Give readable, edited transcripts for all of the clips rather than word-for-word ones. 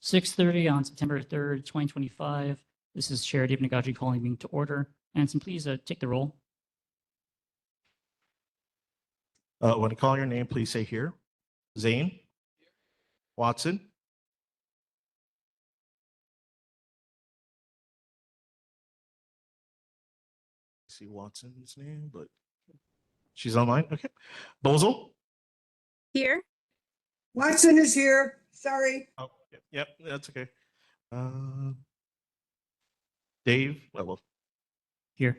6:30 on September 3rd, 2025. This is Chair David Nagaji calling meeting to order. Anson, please take the roll. When I call your name, please say here. Zane? Watson? I see Watson's name, but she's online. Okay. Bozel? Here. Watson is here. Sorry. Oh, yep, that's okay. Dave? Well, Here.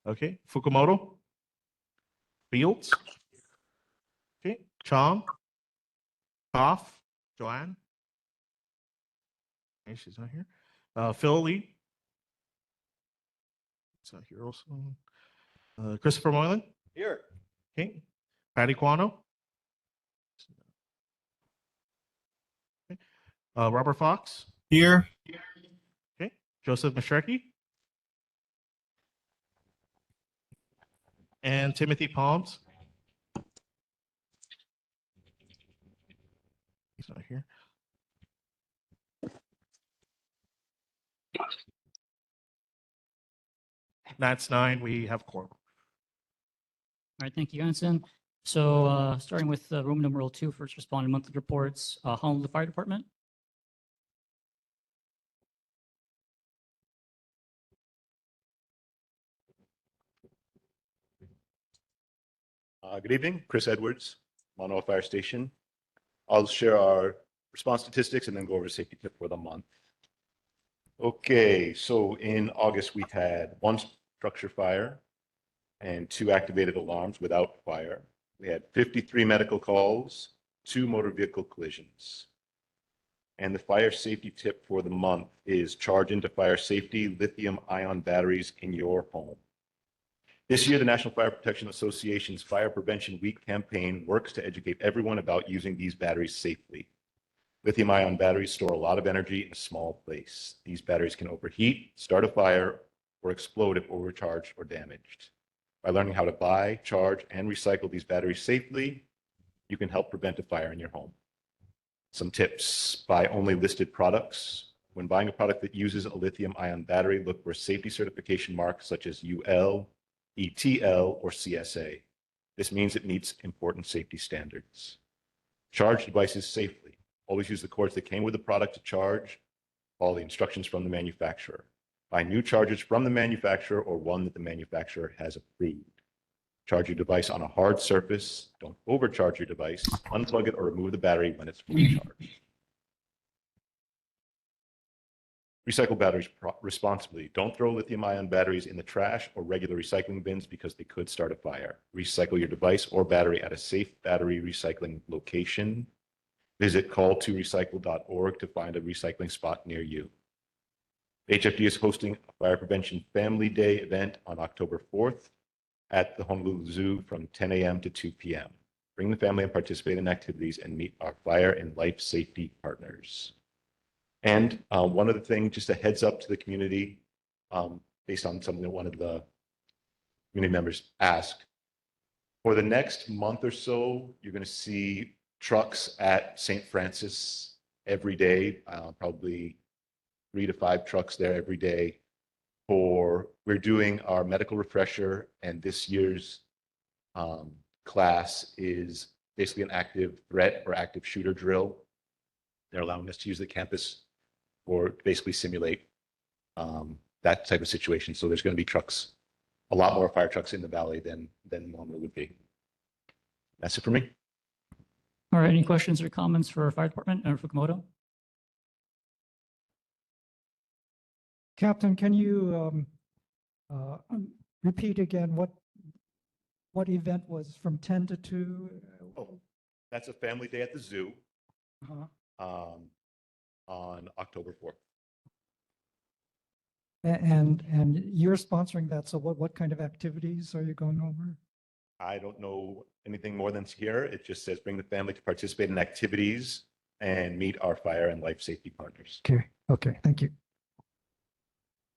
okay. Fukumoto? Fields? Okay. Chong? Koff? Joanne? Okay, she's not here. Phil Lee? It's not here also. Christopher Moylan? Here. Okay. Patty Quano? Okay. Robert Fox? Here. Okay. Joseph Mashrecki? And Timothy Palms? He's not here. That's 9. We have quorum. All right, thank you, Anson. So starting with room number 2, first responding monthly reports, Honolulu Fire Department. Good evening, Chris Edwards, Mānoa Fire Station. I'll share our response statistics and then go over a safety tip for the month. Okay, so in August, we had 1 structure fire and 2 activated alarms without fire. We had 53 medical calls, 2 motor vehicle collisions. And the fire safety tip for the month is charge into fire safety lithium-ion batteries in your home. This year, the National Fire Protection Association's Fire Prevention Week campaign works to educate everyone about using these batteries safely. Lithium-ion batteries store a lot of energy in a small place. These batteries can overheat, start a fire, or explode if overcharged or damaged. By learning how to buy, charge, and recycle these batteries safely, you can help prevent a fire in your home. Some tips: buy only listed products. When buying a product that uses a lithium-ion battery, look for safety certification marks such as UL, ETL, or CSA. This means it meets important safety standards. Charge devices safely. Always use the cords that came with the product to charge. Follow the instructions from the manufacturer. Buy new chargers from the manufacturer or one that the manufacturer has approved. Charge your device on a hard surface. Don't overcharge your device. Unplug it or remove the battery when it's fully charged. Recycle batteries responsibly. Don't throw lithium-ion batteries in the trash or regular recycling bins because they could start a fire. Recycle your device or battery at a safe battery recycling location. Visit call2recycle.org to find a recycling spot near you. HFD is hosting a Fire Prevention Family Day event on October 4th at the Honolulu Zoo from 10 a.m. to 2 p.m. Bring the family and participate in activities and meet our fire and life safety partners. And one other thing, just a heads up to the community, based on something that one of the community members asked. For the next month or so, you're going to see trucks at St. Francis every day, probably 3 to 5 trucks there every day. We're doing our medical refresher, and this year's class is basically an active threat or active shooter drill. They're allowing us to use the campus or basically simulate that type of situation. So there's going to be trucks, a lot more fire trucks in the valley than normally would be. That's it for me. All right, any questions or comments for Fire Department or Fukumoto? Captain, can you repeat again what event was from 10 to 2? Oh, that's a family day at the zoo. Uh-huh. On October 4th. And you're sponsoring that. So what kind of activities are you going over? I don't know anything more than here. It just says bring the family to participate in activities and meet our fire and life safety partners. Okay, thank you.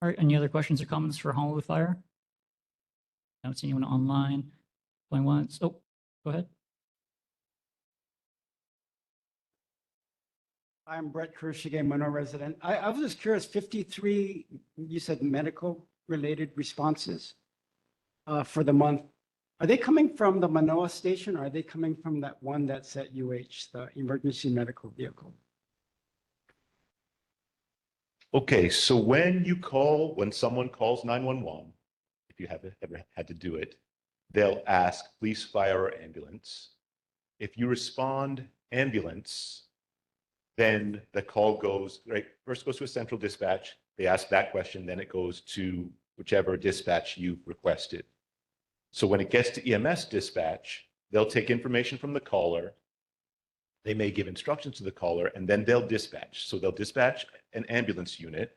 All right, any other questions or comments for Honolulu Fire? I don't see anyone online. Going once. Oh, go ahead. I'm Brett Kershig, Mānoa resident. I was just curious, 53, you said medical related responses for the month. Are they coming from the Mānoa station or are they coming from that one that's at UH, the emergency medical vehicle? Okay, so when someone calls 911, if you have ever had to do it, they'll ask police, fire, or ambulance. If you respond ambulance, then the call goes, right, first goes to a central dispatch. They ask that question, then it goes to whichever dispatch you've requested. So when it gets to EMS dispatch, they'll take information from the caller. They may give instructions to the caller, and then they'll dispatch. So they'll dispatch an ambulance unit.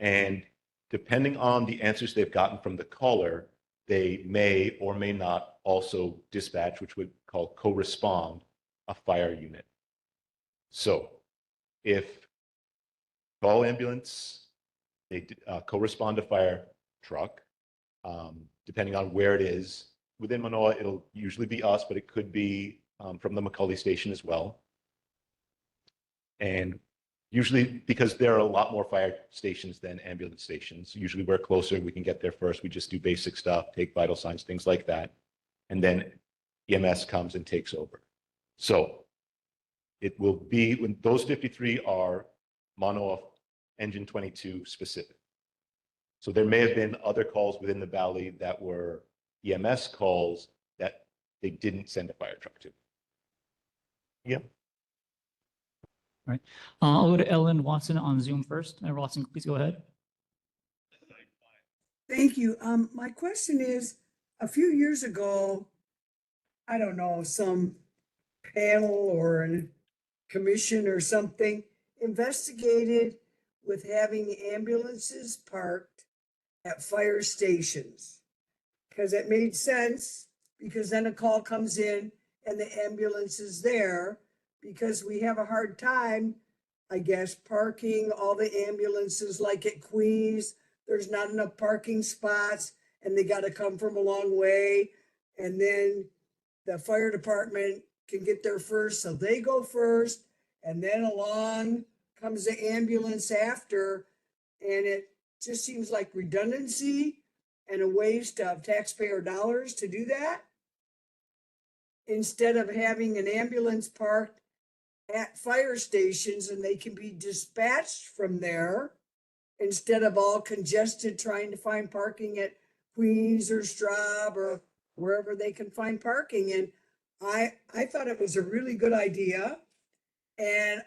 And depending on the answers they've gotten from the caller, they may or may not also dispatch, which would call co-respond, a fire unit. So if call ambulance, they co-respond to fire truck, depending on where it is. Within Mānoa, it'll usually be us, but it could be from the McCully station as well. And usually, because there are a lot more fire stations than ambulance stations, usually we're closer, we can get there first. We just do basic stuff, take vital signs, things like that. And then EMS comes and takes over. So it will be, when those 53 are Mānoa Engine 22 specific. So there may have been other calls within the valley that were EMS calls that they didn't send a fire truck to. Yeah. All right. I'll go to Ellen Watson on Zoom first. Watson, please go ahead. Thank you. My question is, a few years ago, I don't know, some panel or a commission or something investigated with having ambulances parked at fire stations. Because it made sense, because then a call comes in and the ambulance is there, because we have a hard time, I guess, parking all the ambulances like at Queens. There's not enough parking spots and they got to come from a long way. And then the fire department can get there first, so they go first. And then along comes the ambulance after. And it just seems like redundancy and a waste of taxpayer dollars to do that. Instead of having an ambulance parked at fire stations and they can be dispatched from there, instead of all congested trying to find parking at Queens or Straub or wherever they can find parking. And I thought it was a really good idea. And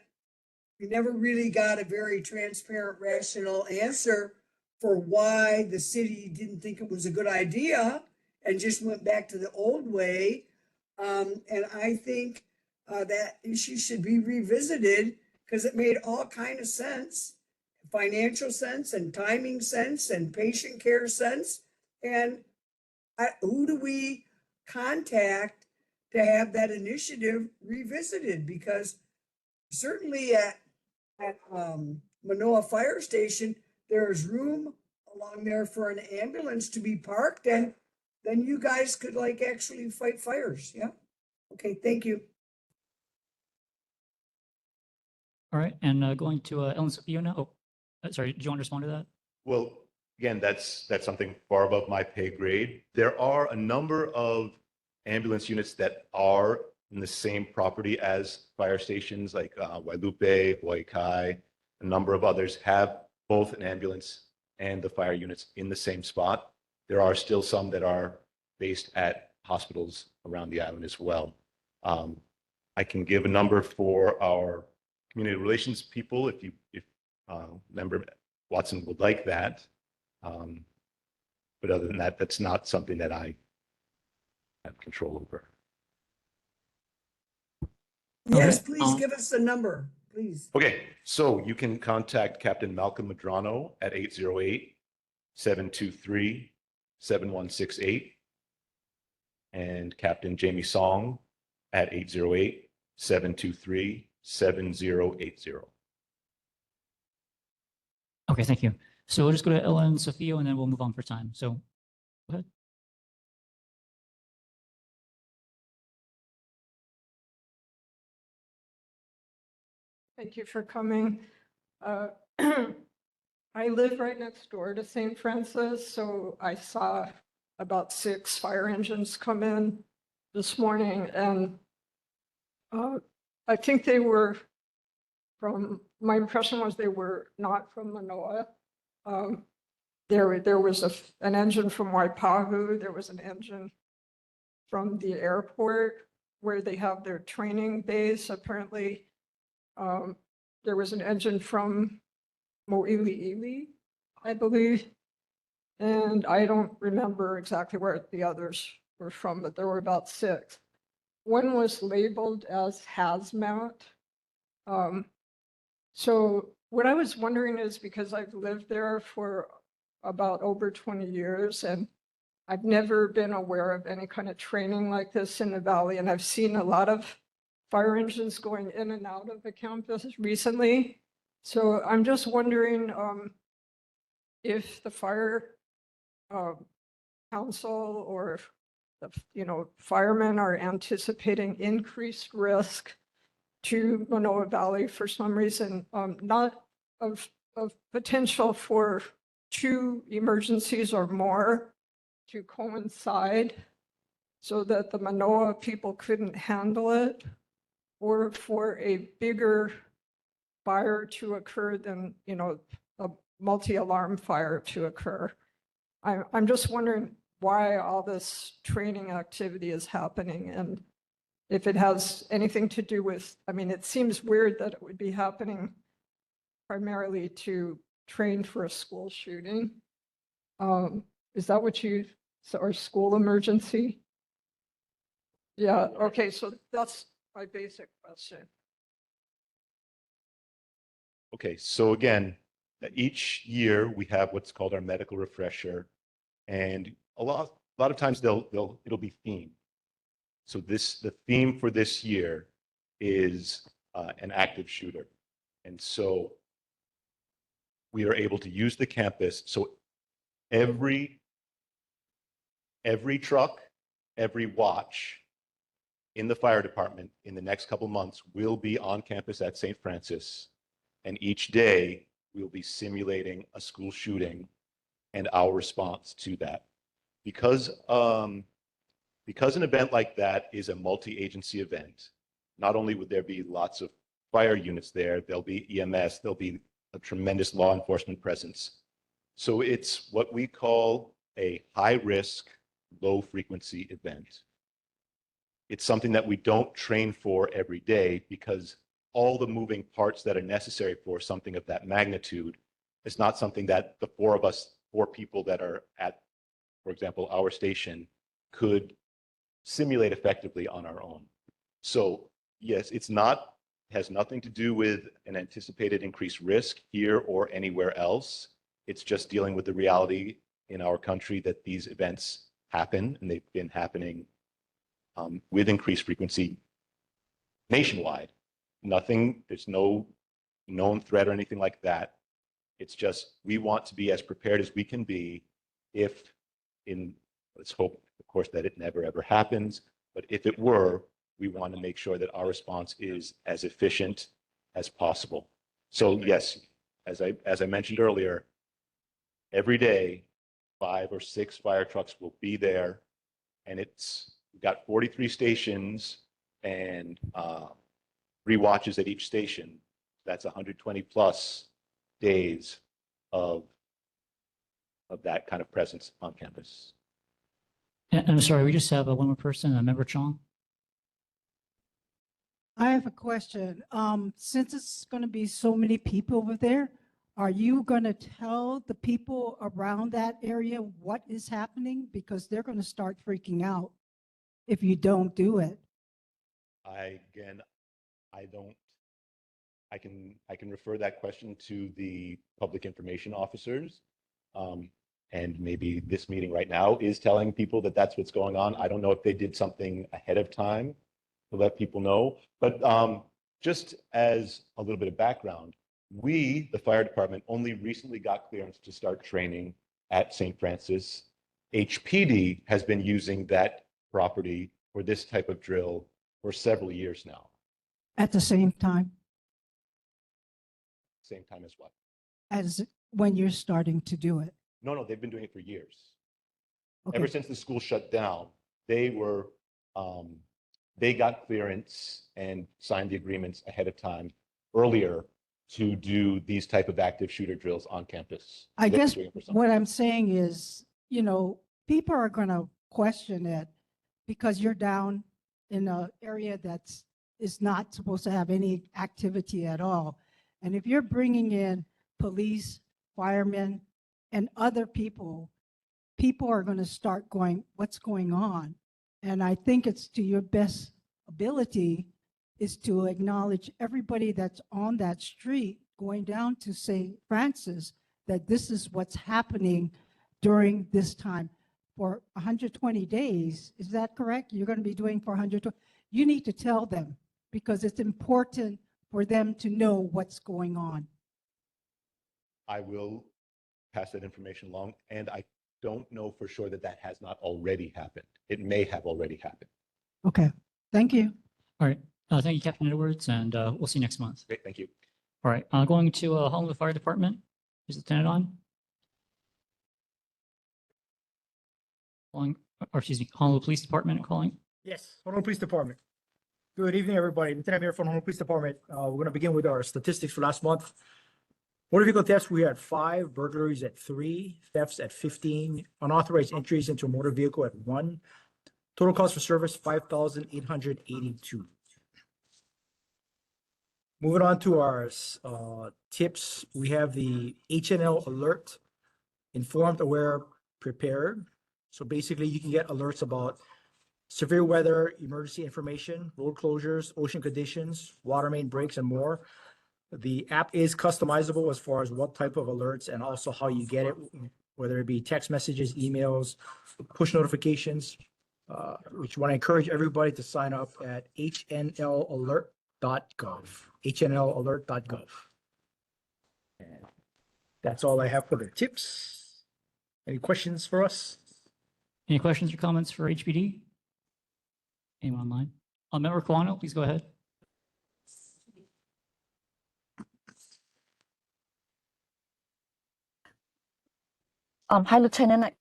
we never really got a very transparent, rational answer for why the city didn't think it was a good idea and just went back to the old way. And I think that issue should be revisited because it made all kind of sense, financial sense and timing sense and patient care sense. And who do we contact to have that initiative revisited? Because certainly at Mānoa Fire Station, there is room along there for an ambulance to be parked, and then you guys could like actually fight fires. Yeah. Okay. Thank you. All right. And going to Ellen Sofio now. Oh, sorry. Do you want to respond to that? Well, again, that's something far above my pay grade. There are a number of ambulance units that are in the same property as fire stations, like Wailupe, Hawaii Kai. A number of others have both an ambulance and the fire units in the same spot. There are still some that are based at hospitals around the island as well. I can give a number for our community relations people if Member Watson would like that. But other than that, that's not something that I have control over. Yes, Okay, please give us the number, please. Okay, so you can contact Captain Malcolm Madrano at 808-723-7168 and Captain Jamie Song at 808-723-7080. Okay, thank you. So we'll just go to Ellen Sofio and then we'll move on for time. So go ahead. Thank you for coming. Uh, I live right next door to St. Francis, so I saw about 6 fire engines come in this morning, and I think they were my impression was they were not from Manoa. Um, there was an engine from Waipahu, there was an engine from the airport where they have their training base, apparently. There was an engine from Mo'iliili, I believe. And I don't remember exactly where the others were from, but there were about 6. One was labeled as hazmat. So what I was wondering is, because I've lived there for about over 20 years and I've never been aware of any kind of training like this in the valley, and I've seen a lot of fire engines going in and out of the campus recently. So I'm just wondering if the fire council or the firemen are anticipating increased risk to Manoa Valley for some reason, not of potential for 2 emergencies or more to coincide so that the Manoa people couldn't handle it, or for a bigger fire to occur than, a multi-alarm fire to occur. I'm just wondering why all this training activity is happening, and if it has anything to do with, I mean, it seems weird that it would be happening primarily to train for a school shooting. Is that what or school emergency? Yeah, okay, so that's my basic question. Okay, so again, each year we have what's called our medical refresher, and a lot of times it'll be themed. So the theme for this year is an active shooter, and so we are able to use the campus. So every truck, every watch in the fire department in the next couple months will be on campus at St. Francis. And each day we'll be simulating a school shooting and our response to that. Because an event like that is a multi-agency event, not only would there be lots of fire units there, there'll be EMS, there'll be a tremendous law enforcement presence. So it's what we call a high-risk, low-frequency event. It's something that we don't train for every day because all the moving parts that are necessary for something of that magnitude is not something that the 4 people that are at, for example, our station could simulate effectively on our own. So yes, has nothing to do with an anticipated increased risk here or anywhere else. It's just dealing with the reality in our country that these events happen, and they've been happening with increased frequency nationwide. There's no known threat or anything like that. It's just we want to be as prepared as we can be if let's hope, of course, that it never ever happens, but if it were, we want to make sure that our response is as efficient as possible. So yes, as I mentioned earlier, every day, 5 or 6 fire trucks will be there, and we've got 43 stations and 3 watches at each station. That's 120 plus days of that kind of presence on campus. And I'm sorry, we just have one more person, Member Chong. I have a question. Since it's going to be so many people over there, are you going to tell the people around that area what is happening? Because they're going to start freaking out if you don't do it. I can refer that question to the public information officers. And maybe this meeting right now is telling people that that's what's going on. I don't know if they did something ahead of time to let people know, but just as a little bit of background, we, the fire department, only recently got clearance to start training at St. Francis. HPD has been using that property for this type of drill for several years now. At the same time? same time as what? as when you're starting to do it? No, they've been doing it for years. Okay. Ever since the school shut down, they were, they got clearance and signed the agreements ahead of time earlier to do these type of active shooter drills on campus. I They've been guess doing it for some what time. I'm saying is, people are going to question it because you're down in an area is not supposed to have any activity at all. And if you're bringing in police, firemen, and other people are going to start going, what's going on? And I think it's to your best ability is to acknowledge everybody that's on that street going down to St. Francis, that this is what's happening during this time for 120 days. Is that correct? You're going to be doing for 120. You need to tell them because it's important for them to know what's going on. I will pass that information along, and I don't know for sure that that has not already happened. It may have already happened. Okay, thank you. All right. Thank you, Captain Edwards, and we'll see you next month. Great, thank you. All right. Going to Honolulu Fire Department. Is Lieutenant on? Calling, or excuse me, Honolulu Police Department calling. Yes, Honolulu Police Department. Good evening, everybody. Lieutenant Mayor from Honolulu Police Department. We're going to begin with our statistics for last month. Motor vehicle thefts, we had 5, burglaries at 3, thefts at 15, unauthorized entries into a motor vehicle at 1. Total calls for service, 5,882. Moving on to our tips, we have the HNL alert, informed, aware, prepared. So basically you can get alerts about severe weather, emergency information, road closures, ocean conditions, water main breaks, and more. The app is customizable as far as what type of alerts and also how you get it, whether it be text messages, emails, push notifications, which want to encourage everybody to sign up at hnlalert.gov, hnlalert.gov. And that's all I have for the tips. Any questions for us? Any questions or comments for HPD? Anyone online? Member Kawano, please go ahead. Hi, Lieutenant.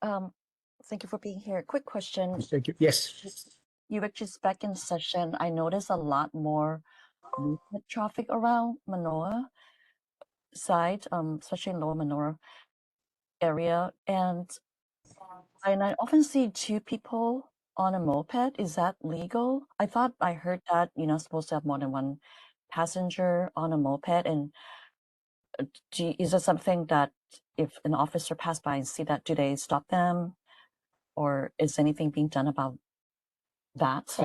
Thank you for being here. Quick question. Thank you. Yes. You were just back in session. I noticed a lot more movement traffic around Manoa side, especially in Lower Manoa area. And I often see 2 people on a moped. Is that legal? I thought I heard that you're not supposed to have more than 1 passenger on a moped. And is it something that if an officer passed by and see that, do they stop them? Or is anything being done about that?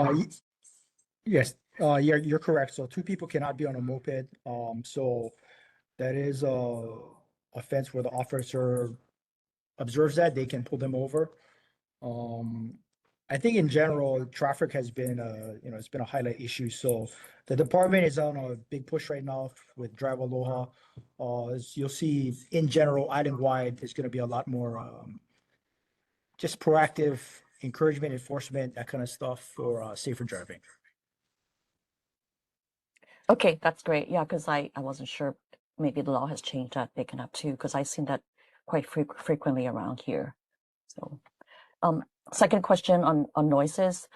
Yes, you're correct. So 2 people cannot be on a moped. So that is a offense where the officer observes that, they can pull them over. I think in general, traffic has been it's been a highlight issue. So the department is on a big push right now with Drive Aloha. As you'll see in general, island-wide, there's going to be a lot more just proactive encouragement, enforcement, that kind of stuff for safer driving. Okay, that's great. Yeah, because I wasn't sure. Maybe the law has changed that big enough too, because I've seen that quite frequently around here. So, second question on noises.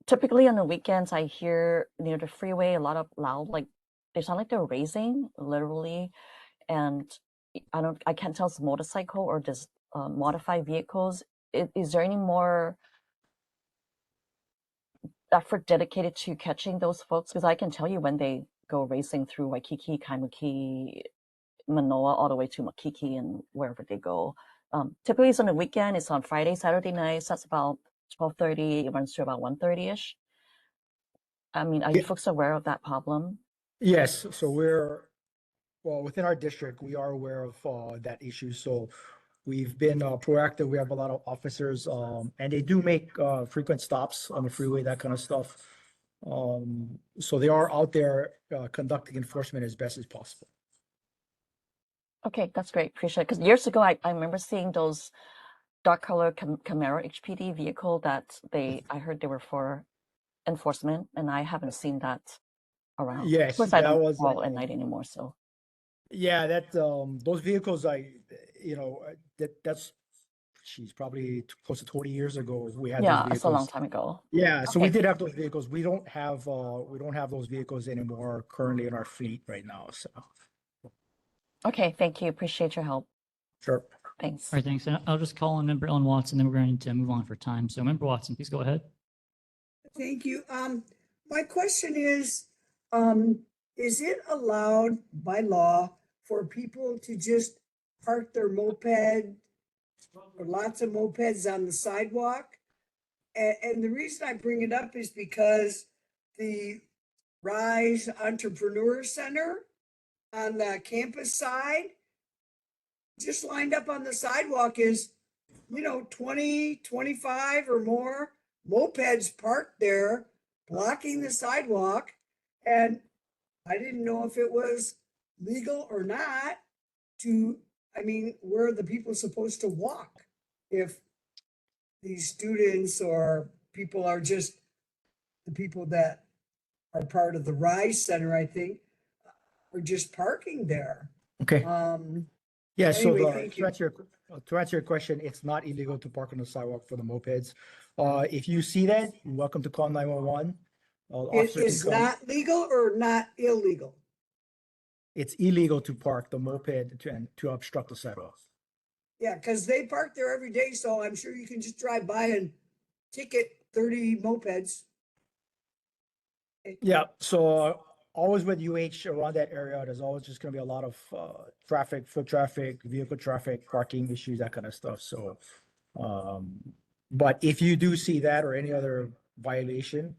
Typically on the weekends, I hear near the freeway a lot of loud, like they sound like they're racing, literally, and I can't tell if it's a motorcycle or just modified vehicles. Is there any more effort dedicated to catching those folks? Because I can tell you when they go racing through Waikiki, Kaimuki, Manoa, all the way to Makiki and wherever they go. Typically it's on the weekend. It's on Friday, Saturday nights. That's about 12:30. It runs to about 1:30-ish. I mean, are you folks aware of that problem? Yes, so within our district, we are aware of that issue. So we've been proactive. We have a lot of officers, and they do make frequent stops on the freeway, that kind of stuff. So they are out there conducting enforcement as best as possible. Okay, that's great. Appreciate it. Because years ago, I remember seeing those dark color Camaro HPD vehicle that I heard they were for enforcement, and I haven't seen that around. Yes, Of course, I that don't was, go at night anymore, so. yeah, that, those vehicles, that's, she's probably close to 20 years ago, we had those Yeah, it's a long vehicles. time ago. Yeah, so we Okay. did have those vehicles. We don't have those vehicles anymore currently in our fleet right now, so. Okay, thank you. Appreciate your help. Sure. Thanks. All right, thanks. And I'll just call on Member Ellen Watson, then we're going to move on for time. So Member Watson, please go ahead. Thank you. My question is it allowed by law for people to just park their moped or lots of mopeds on the sidewalk? And the reason I bring it up is because the Rise Entrepreneur Center on the campus side, just lined up on the sidewalk is, 20, 25 or more mopeds parked there, blocking the sidewalk. And I didn't know if it was legal or not where are the people supposed to walk if these students or people are just the people that are part of the Rise Center, I think, are just parking there. Okay. Yeah, so Anyway, thank you. to answer your question, it's not illegal to park on the sidewalk for the mopeds. If you see that, you're welcome to call 911. It is not legal or not illegal? It's illegal to park the moped to obstruct the sidewalk. Yeah, because they park there every day, so I'm sure you can just drive by and ticket 30 mopeds. Yeah, so always with UH around that area, there's always just gonna be a lot of traffic, foot traffic, vehicle traffic, parking issues, that kind of stuff. So, but if you do see that or any other violation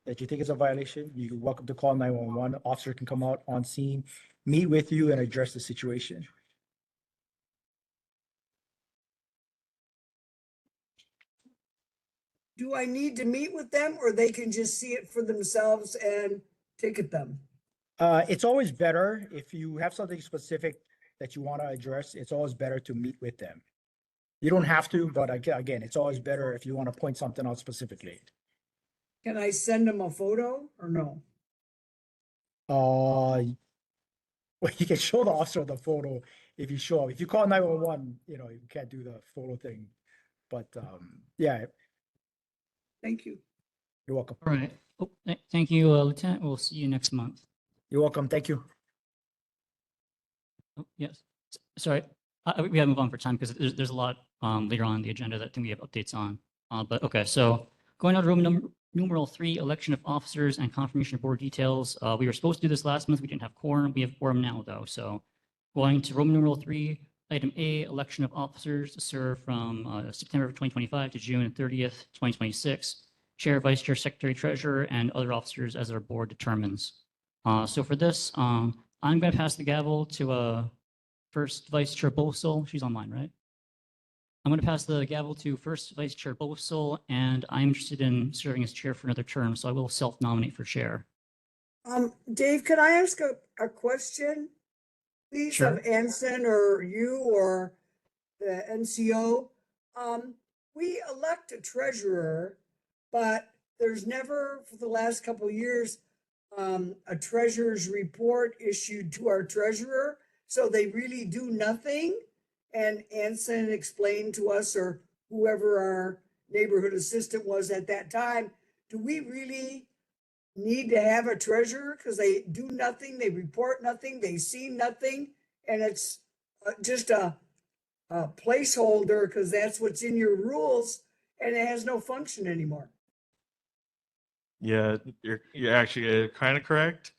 that you think is a violation, you're welcome to call 911. Officer can come out on scene, meet with you and address the situation. Do I need to meet with them or they can just see it for themselves and ticket them? It's always better if you have something specific that you want to address, it's always better to meet with them. You don't have to, but again, it's always better if you want to point something out specifically. Can I send them a photo or no? Well, you can show the officer the photo if you show up. If you call 911, you can't do the photo thing. But yeah, Thank you. you're welcome. All right. Oh, thank you, Lieutenant. We'll see you next month. You're welcome. Thank you. Oh, yes. Sorry. We gotta move on for time because there's a lot later on in the agenda that I think we have updates on. But okay, so going on to Roman numeral 3, election of officers and confirmation of board details. We were supposed to do this last month. We didn't have quorum. We have quorum now though. So going to Roman numeral 3, item A, election of officers to serve from September of 2025 to June 30th, 2026. Chair, Vice Chair, Secretary, Treasurer, and other officers as our board determines. So for this, I'm going to pass the gavel to First Vice Chair Bosel. She's online, right? I'm going to pass the gavel to First Vice Chair Bosel, and I'm interested in serving as chair for another term, so I will self-nominate for chair. Dave, could I ask a question, please, Sure. of Anson or you or the NCO? We elect a treasurer, but there's never, for the last couple of years, a treasurer's report issued to our treasurer. So they really do nothing. And Anson explained to us, or whoever our neighborhood assistant was at that time, do we really need to have a treasurer? Because they do nothing, they report nothing, they see nothing, and it's just a placeholder because that's what's in your rules, and it has no function anymore. Yeah, you're actually kind of correct.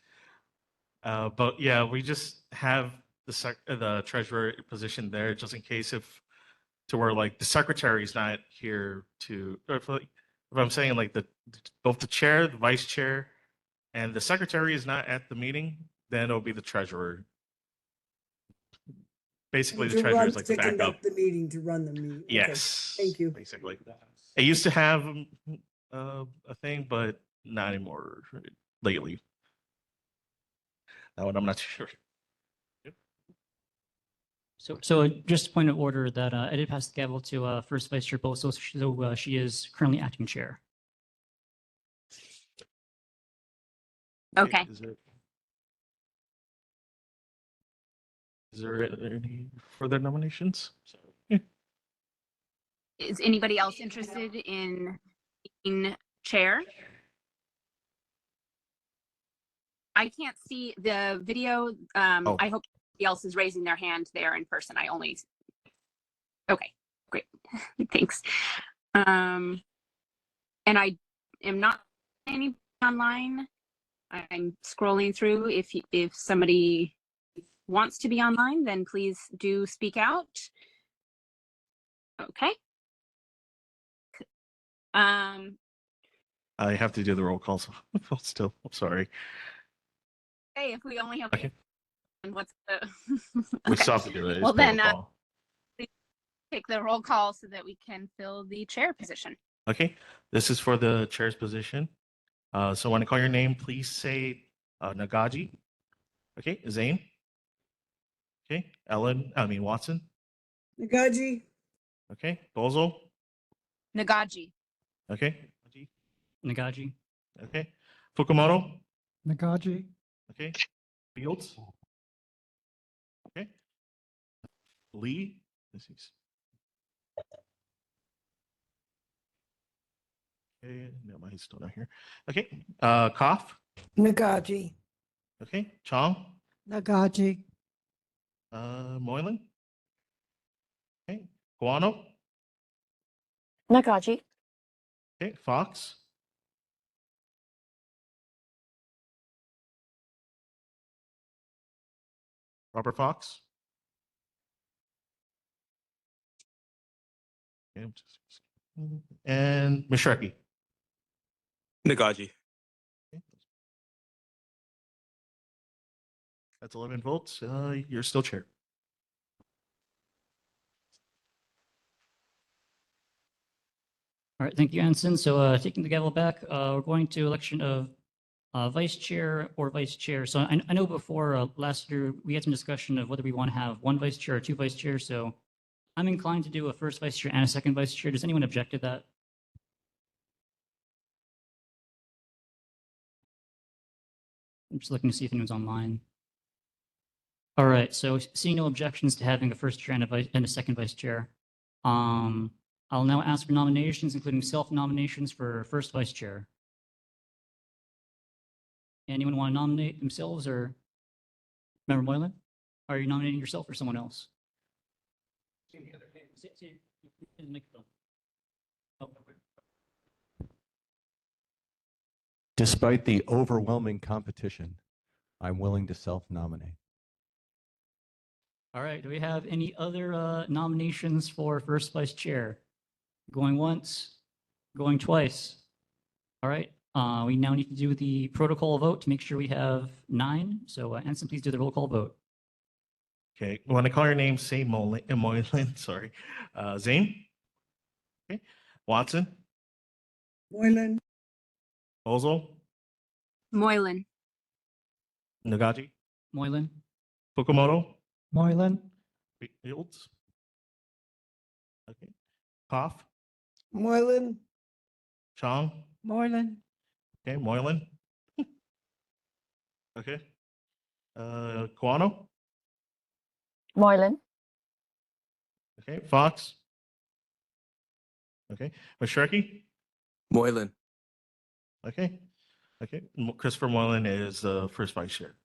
But yeah, we just have the treasurer position there just in case to where like the secretary is not here to, or if I'm saying like both the chair, the vice chair, and the secretary is not at the meeting, then it'll be the treasurer. Basically, the treasurer is like the To conduct backup. the meeting, to run the meeting. Okay, Yes. thank you. Basically, I used to have a thing, but not anymore lately. That one I'm not sure. So just a point of order that I did pass the gavel to First Vice Chair Bosel, so she is currently acting chair. Okay. Is there any further nominations? Is anybody else interested in being chair? I can't see the video. Oh. I hope somebody else is raising their hand there in person. I only. Okay, great. Thanks. And I am not any online. I'm scrolling through. If somebody wants to be online, then please do speak out. Okay. I have to do the roll call. So still, I'm sorry. Hey, if we only have Okay. and what's the We okay. still have to do it. Well, It's then, protocol. take the roll call so that we can fill the chair position. Okay, this is for the chair's position. So when I call your name, please say Nagaji. Okay, Zane. Okay, Watson. Nagaji, Okay, Bozo. Nagaji. Okay, Nagaji. okay, Fukumoto. Nagaji, Okay, Fields. Okay, Lee. This is. Okay, no, he's still not here. Okay, Koff. Nagaji, Okay, Chong. Nagaji, Moylan. Okay, Guano. Nagaji. Okay, Fox. Robert Fox. Okay, and Mishreki. Nagaji. Okay. That's 11 votes. You're still chair. All right, thank you, Anson. So taking the gavel back, we're going to election of vice chair or vice chair. So I know before last year, we had some discussion of whether we want to have one vice chair or two vice chairs. So I'm inclined to do a first vice chair and a second vice chair. Does anyone object to that? I'm just looking to see if anyone's online. All right, so seeing no objections to having a first chair and a second vice chair, I'll now ask for nominations, including self-nominations for first vice chair. Anyone want to nominate themselves or Member Moylan? Are you nominating yourself or someone else? Despite the overwhelming competition, I'm willing to self-nominate. All right, do we have any other nominations for first vice chair? Going once, going twice. All right, we now need to do the protocol vote to make sure we have 9. So Anson, please do the roll call vote. Okay, when I call your name, say Moylan, sorry. Zane. Okay, Watson. Moylan, Bozo. Moylan. Nagaji. Moylan. Fukumoto. Moylan, Fields. Okay, Koff. Moylan, Chong. Moylan, Okay, Moylan. Okay. Guano. Moylan. Okay, Fox. Okay, Mishreki. Moylan. Okay, okay. Christopher Moylan is the first vice chair.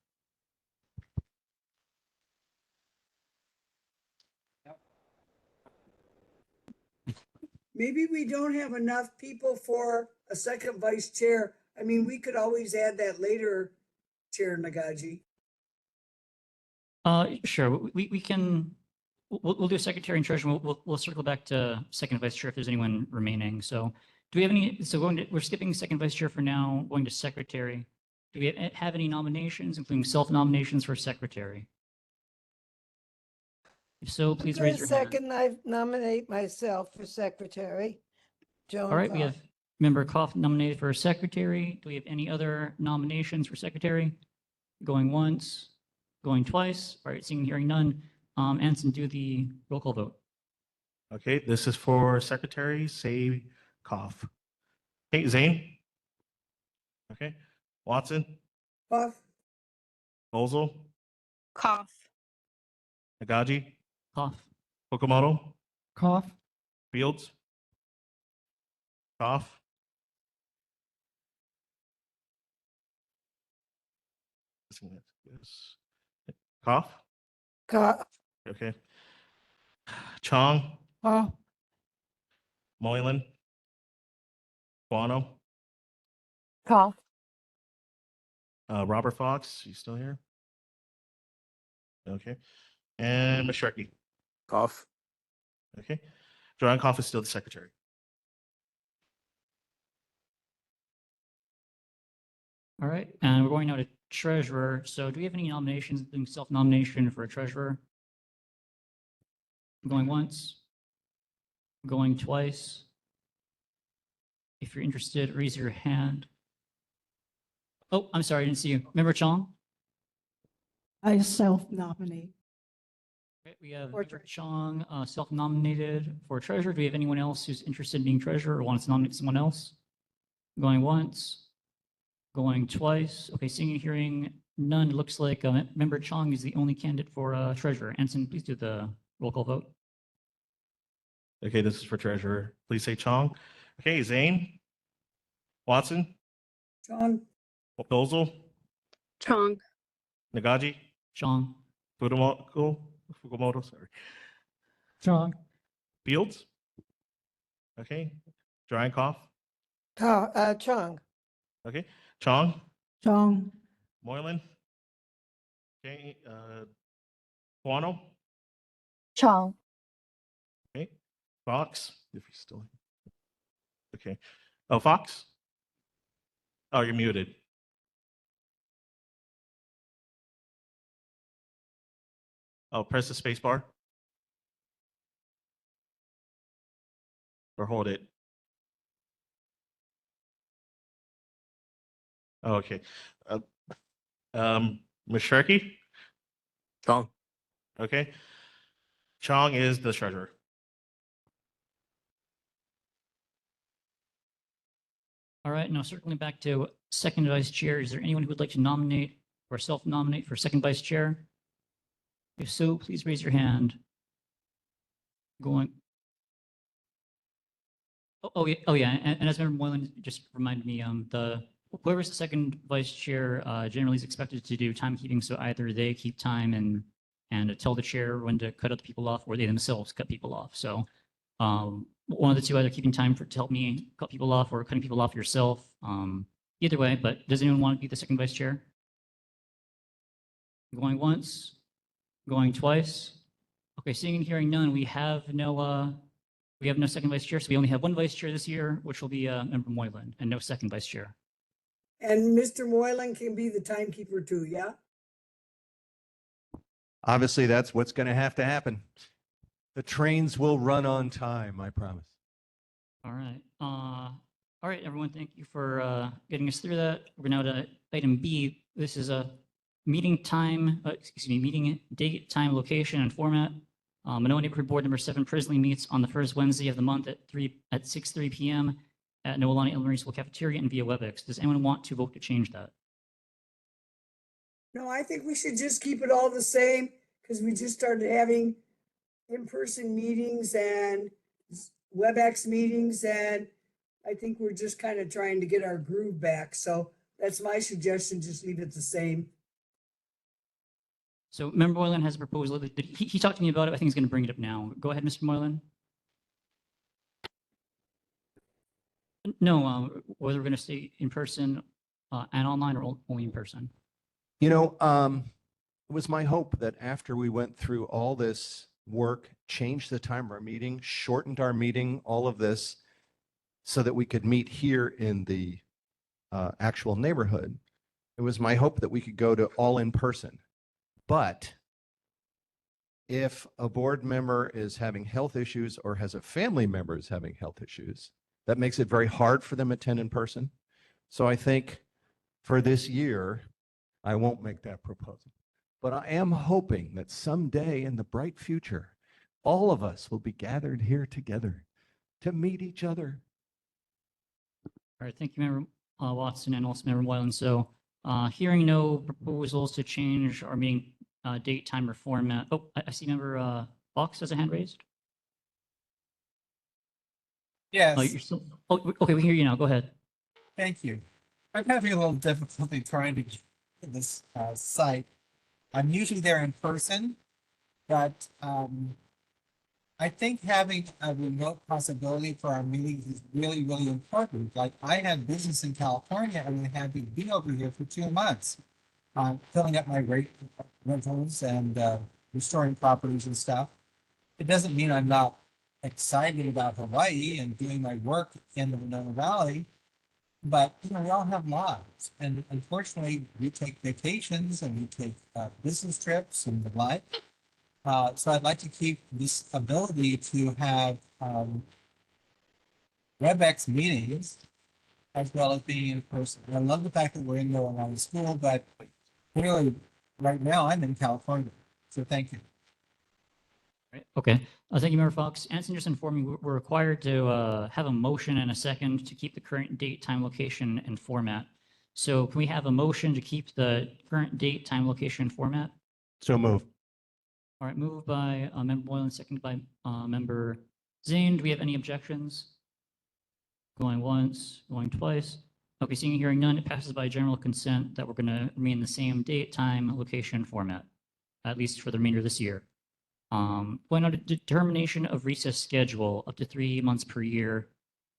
maybe we don't have enough people for a second vice chair. I mean, we could always add that later, Chair Nagaji. Sure, we can, we'll do secretary and treasurer. We'll circle back to second vice chair if there's anyone remaining. So do we have any, so we're skipping second vice chair for now, going to secretary. Do we have any nominations, including self-nominations for secretary? If so, please raise your hand. Second, I nominate myself for secretary. Joan. All right, we have member Koff nominated for secretary. Do we have any other nominations for secretary? Going once, going twice. All right, seeing and hearing none. Anson, do the roll call vote. Okay, this is for secretary, say Koff. Okay, Zane. Okay, Watson. Cough. Bozel, Cough. Nagaji, Cough. Okamoto, Cough. Fields, cough. Yes. Cough. Cough. Okay. Chong, Cough. Moylan, Guano, Cough. Robert Fox, you still here? Okay. And Ms. Sharkey. Cough. Okay. Joanne Cough is still the secretary. All right, and we're going now to treasurer. So do we have any nominations, doing self-nomination for a treasurer? Going once? Going twice? If you're interested, raise your hand. Oh, I'm sorry, I didn't see you. Member Chong? I self-nominate. Okay, we have For Member Chong, self-nominated for treasurer. Do we have anyone else who's interested in being treasurer or wants to nominate someone else? Going once? Going twice? Okay, seeing and hearing none, it looks like Member Chong is the only candidate for treasurer. Anson, please do the roll call vote. Okay, this is for treasurer. Please say Chong. Okay, Zane, Watson, John. Bozel, Chong. Nagaji, Chong. Fukumoto, sorry. Chong. Fields. Okay. Joanne Cough. Chong. Okay. Chong, Chong. Moylan. Okay. Guano. Chong. Okay. Fox, if you're still here. Okay. Oh, Fox. Oh, you're muted. Oh, press the space bar. Or hold it. Oh, okay. Ms. Sharkey? Chong. Okay. Chong is the treasurer. All right, now circling back to second vice chair, is there anyone who would like to nominate or self-nominate for second vice chair? If so, please raise your hand. Going. Oh yeah, and as Member Moylan just reminded me, whoever's the second vice chair generally is expected to do timekeeping, so either they keep time and tell the chair when to cut other people off, or they themselves cut people off. So one of the two, either keeping time to help me cut people off or cutting people off yourself. Either way, but does anyone want to be the second vice chair? Going once, going twice. Okay, seeing and hearing none, we have no second vice chair, so we only have one vice chair this year, which will be Member Moylan, and no second vice chair. And Mr. Moylan can be the timekeeper too, yeah? Obviously, that's what's going to happen. The trains will run on time, I promise. All right. All right, everyone, thank you for getting us through that. We're now to item B. This is a meeting time, meeting date, time, location, and format. Mānoa Neighborhood Board Number 7 presently meets on the first Wednesday of the month at 6:03 p.m. at Noelani Elementary School Cafeteria and via WebEx. Does anyone want to vote to change that? No, I think we should just keep it all the same because we just started having in-person meetings and WebEx meetings, and I think we're just kind of trying to get our groove back. So that's my suggestion, just leave it the same. So Member Moylan has a proposal. He talked to me about it. I think he's going to bring it up now. Go ahead, Mr. Moylan. No, whether we're going to stay in person and online or only in person. You know, it was my hope that after we went through all this work, changed the time of our meeting, shortened our meeting, all of this, so that we could meet here in the actual neighborhood. It was my hope that we could go to all in person. But if a board member is having health issues or has a family member is having health issues, that makes it very hard for them to attend in person. So I think for this year, I won't make that proposal. But I am hoping that someday in the bright future, all of us will be gathered here together to meet each other. All right, thank you, Member Watson, and also Member Moylan. So Hearing no proposals to change our meeting date, time, or format. Oh, I see member Fox has a hand raised. Oh, Yes, you're still, oh, okay, we hear you now. Go ahead. thank you. I'm having a little difficulty trying to get to this site. I'm usually there in person, but I think having a remote possibility for our meetings is really, really important. Like I had business in California and I had to be over here for 2 months, filling up my rentals and restoring properties and stuff. It doesn't mean I'm not excited about Hawaii and doing my work in the Monona Valley, but you know, we all have lives, and unfortunately, we take vacations and we take business trips and the like. So I'd like to keep this ability to have WebEx meetings as well as being in person. I love the fact that we're in Northern Valley School, but clearly, right now I'm in California. So thank you. Right. Okay. Thank you, Member Fox. Anson just informed me we're required to have a motion and a second to keep the current date, time, location, and format. So can we have a motion to keep the current date, time, location, and format? So move. All right, moved by Member Moylan, seconded by Member Zane. Do we have any objections? Going once, going twice. Okay, seeing and hearing none, it passes by general consent that we're going to remain the same date, time, location, format, at least for the remainder of this year. Point out determination of recess schedule up to 3 months per year.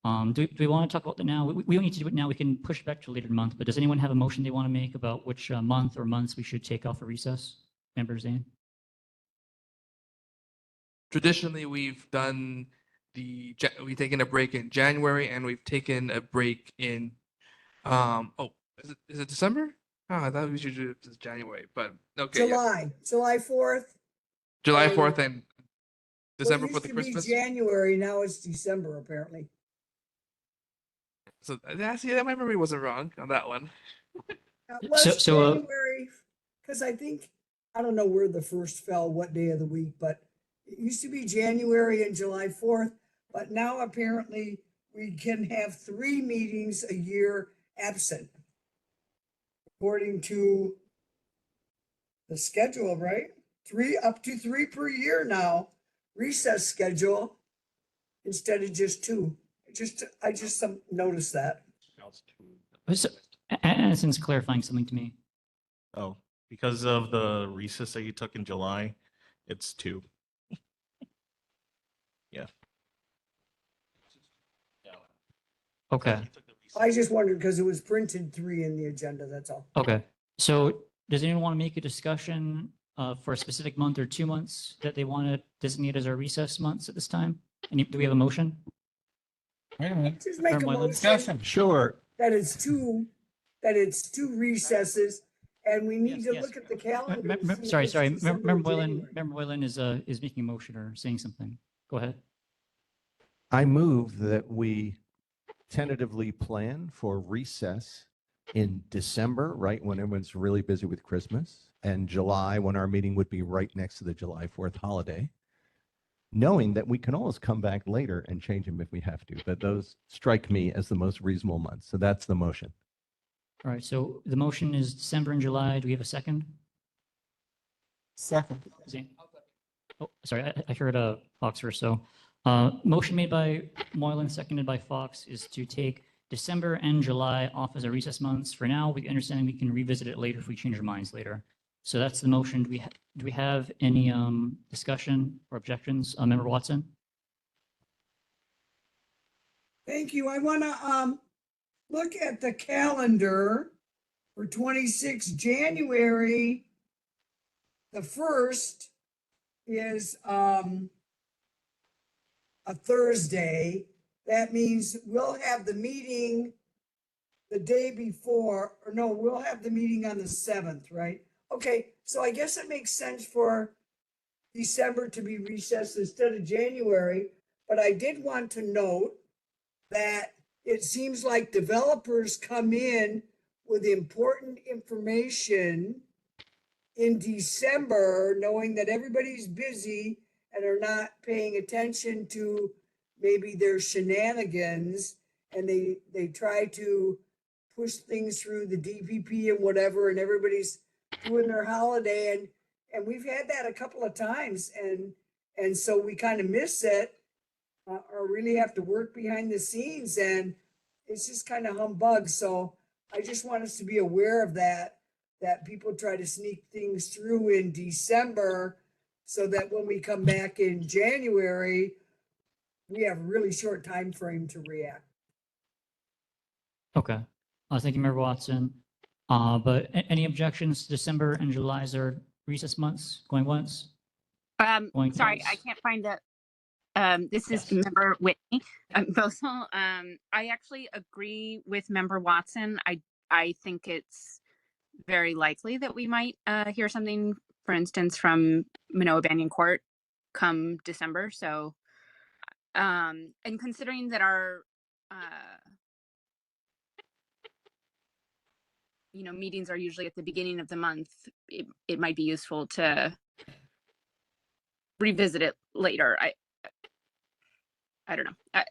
Do we want to talk about that now? We don't need to do it now. We can push it back to a later month, but does anyone have a motion they want to make about which month or months we should take off a recess? Member Zane? Traditionally, we've taken a break in January and we've taken a break in, is it December? Oh, I thought we should do it January, but okay. Yeah. July 4th. July and- 4th and December Well, it for the used to be Christmas. January, now it's December, apparently. So see, my memory wasn't wrong on that one. It was January, because I think, I don't know where the first fell, what day of the week, but it used to be January and July 4th, but now apparently we can have 3 meetings a year absent. According to the schedule, right? Up to 3 per year now, recess schedule, instead of just 2. I just noticed that. So, Anson's clarifying something to me. Oh, because of the recess that you took in July, it's 2. Yeah. Okay. I just wondered because it was printed 3 in the agenda, that's all. Okay. So does anyone want to make a discussion for a specific month or 2 months that they want to designate as our recess months at this time? Do we have a motion? Wait a minute. Just make a Moylan? motion Discussion. Sure. that it's 2 recesses, and we need to look at the calendar. to see if Sorry. it's December or Member January. Moylan is making a motion or saying something. Go ahead. I move that we tentatively plan for recess in December, right when everyone's really busy with Christmas, and July when our meeting would be right next to the July 4th holiday, knowing that we can always come back later and change them if we have to, but those strike me as the most reasonable months. So that's the motion. All right. So the motion is December and July. Do we have a second? Second. Zane? Oh, sorry. I heard Fox first. So motion made by Moylan, seconded by Fox, is to take December and July off as our recess months for now. We understand we can revisit it later if we change our minds later. So that's the motion. Do we have any discussion or objections? Member Watson? Thank you. I want to look at the calendar for 26 January. The 1st is a Thursday. That means we'll have the meeting the day before, or no, we'll have the meeting on the 7th, right? Okay, so I guess it makes sense for December to be recessed instead of January, but I did want to note that it seems like developers come in with important information in December, knowing that everybody's busy and are not paying attention to maybe their shenanigans, and they try to push things through the DPP and whatever, and everybody's doing their holiday, and we've had that a couple of times, and so we kind of miss it, or really have to work behind the scenes, and it's just kind of humbug. So I just want us to be aware of that people try to sneak things through in December, so that when we come back in January, we have a really short time frame to react. Okay. Thank you, Member Watson. But any objections to December and July as our recess months? Going once? Going Sorry, twice? I can't find the, this is Yes. Member Whitney Boswell. I actually agree with Member Watson. I think it's very likely that we might hear something, for instance, from Manoa Banyan Court come December. So, and considering that our, meetings are usually at the beginning of the month, it might be useful to revisit it later. I don't know.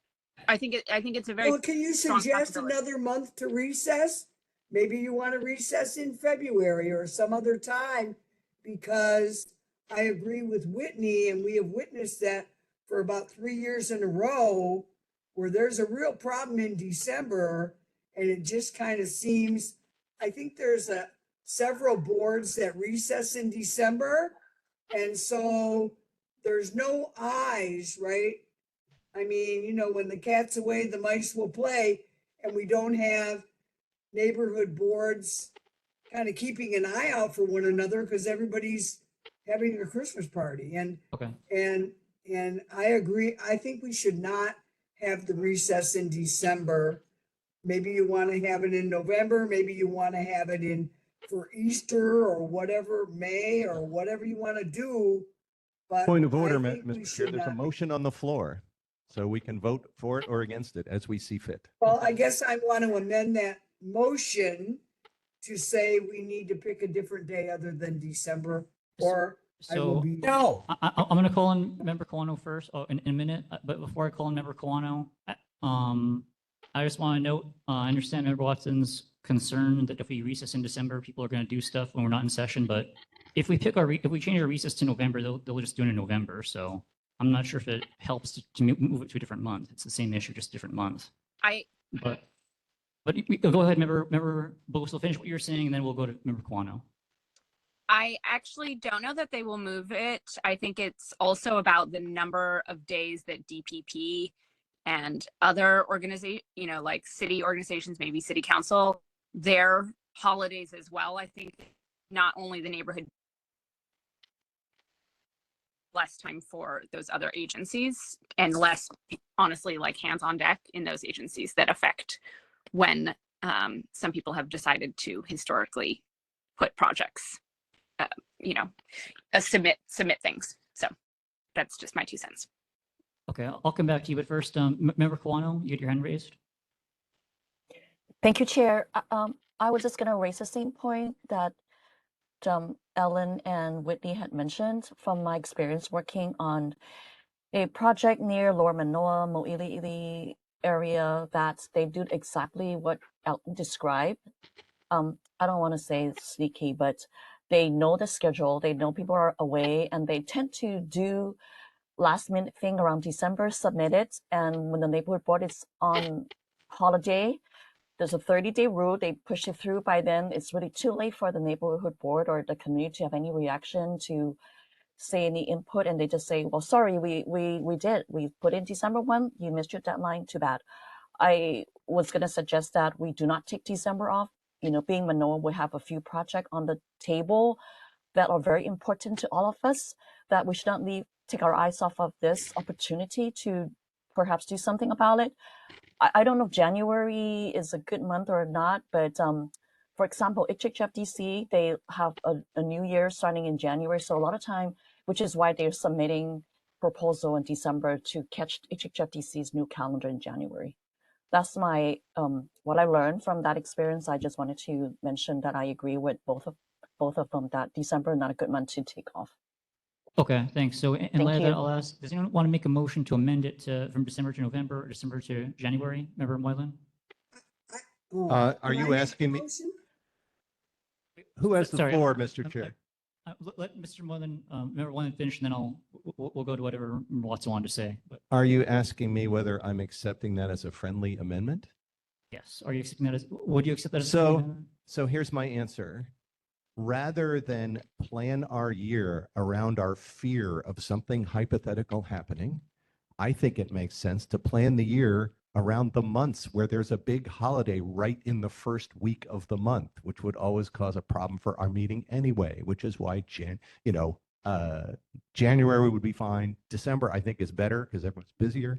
I think it's a very Well, can you strong suggest possibility. another month to recess? Maybe you want to recess in February or some other time, because I agree with Whitney, and we have witnessed that for about 3 years in a row, where there's a real problem in December, and it just kind of seems, I think there's several boards that recess in December, and so there's no eyes, right? I mean, when the cat's away, the mice will play, and we don't have neighborhood boards kind of keeping an eye out for one another, because everybody's having a Christmas party. Okay. And I agree. I think we should not have the recess in December. Maybe you want to have it in November. Maybe you want to have it in for Easter or whatever, May, or whatever you want to do. But Point of I order, think we Mr. Chair, should there's a not. motion on the floor, so we can vote for it or against it as we see fit. Well, I guess I want to amend that motion to say we need to pick a different day other than December, or I will So be. No, I'm going to call in Member Kawano first, in a minute. But before I call in Member Kawano, I just want to note, I understand Member Watson's concern that if we recess in December, people are going to do stuff when we're not in session. But if we if we change our recess to November, they'll just do it in November. So I'm not sure if it helps to move it to a different month. It's the same issue, just different month. But go ahead, Member Boswell, finish what you're saying, and then we'll go to Member Kawano. I actually don't know that they will move it. I think it's also about the number of days that DPP and other organizations, like city organizations, maybe city council, their holidays as well. I think not only the neighborhood, less time for those other agencies, and less, honestly, like hands on deck in those agencies that affect when some people have decided to historically put projects, submit things. So that's just my 2 cents. Okay, I'll come back to you, but first, Member Kawano, you had your hand raised. Thank you, Chair. I was just going to raise the same point that Ellen and Whitney had mentioned from my experience working on a project near Lower Manoa, Mo'iliili area, that they do exactly what Elton described. I don't want to say sneaky, but they know the schedule, they know people are away, and they tend to do last minute thing around December, submit it, and when the neighborhood board is on holiday, there's a 30-day rule. They push it through. By then, it's really too late for the neighborhood board or the community to have any reaction, to say any input, and they just say, well, sorry, we put in December 1, you missed your deadline, too bad. I was going to suggest that we do not take December off. Being Manoa, we have a few projects on the table that are very important to all of us, that we should not take our eyes off of this opportunity to perhaps do something about it. I don't know if January is a good month or not, but for example, HHFDC, they have a new year starting in January. So a lot of time, which is why they're submitting proposal in December to catch HHFDC's new calendar in January. That's my what I learned from that experience. I just wanted to mention that I agree with both of them, that December is not a good month to take off. Okay, thanks. So in light of you. that, I'll ask, does anyone want to make a motion to amend it from December to November or December to January? Member Moylan? Oh, Are can I you make a asking me, motion? who has the Sorry, floor, I'm- Mr. Chair? Let Mr. Moylan, member Moylan finish, and then we'll go to whatever Member Watson wanted to say. But Are you asking me whether I'm accepting that as a friendly amendment? yes, are you accepting that as, would you accept that as? a So, friendly amendment? so here's my answer. Rather than plan our year around our fear of something hypothetical happening, I think it makes sense to plan the year around the months where there's a big holiday right in the first week of the month, which would always cause a problem for our meeting anyway, which is why January would be fine. December, I think, is better because everyone's busier.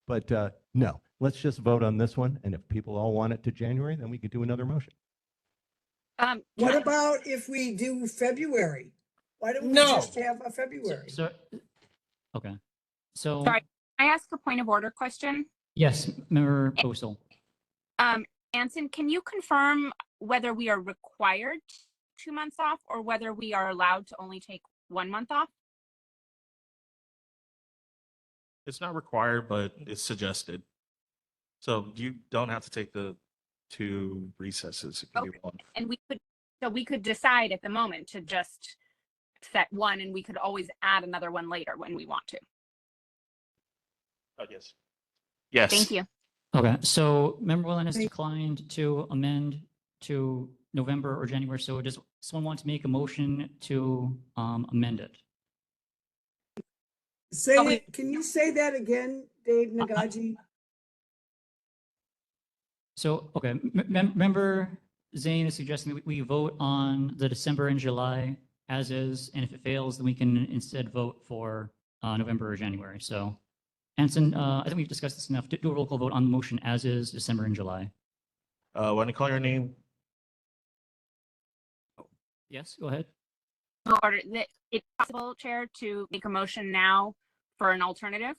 But no, let's just vote on this one. And if people all want it to January, then we could do another motion. What about if we do February? Why don't we No. just have a February? So, okay. So, Sorry, can I ask a point of order question? yes, Member Postal. Anson, can you confirm whether we are required 2 months off or whether we are allowed to only take 1 month off? It's not required, but it's suggested. So you don't have to take the 2 recesses. It can be Okay. 1. And we could decide at the moment to just set 1, and we could always add another one later when we want to. Yes. Yes. Thank you. Okay, so Member Moylan has Thank- declined to amend to November or January. So does someone want to make a motion to amend it? Say Oh, it, can you say that again, Dave Nagaji? So, okay, Member Zane is suggesting that we vote on the December and July as is, and if it fails, then we can instead vote for November or January. So, Anson, I think we've discussed this enough. Do a roll call vote on the motion as is, December and July. When I call your name, Yes, go ahead. Order that it's possible, Chair, to make a motion now for an alternative.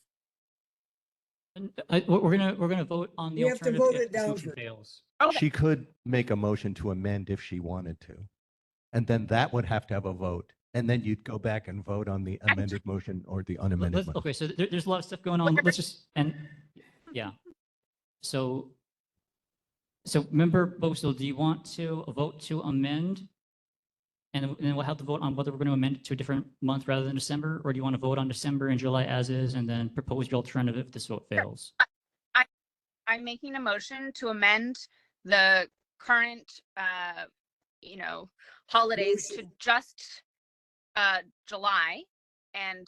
And we're gonna vote on the We have to alternative vote if it this down motion first. fails. Okay. She could make a motion to amend if she wanted to. And then that would have to have a vote. And then you'd go back and vote on the amended motion or the unamended motion. Okay, so there's a lot of stuff going on. Let's just, and yeah. So Member Postal, do you want to vote to amend? And then we'll have to vote on whether we're going to amend it to a different month rather than December, or do you want to vote on December and July as is and then propose your alternative if this vote fails? I'm making a motion to amend the current, holidays to just July and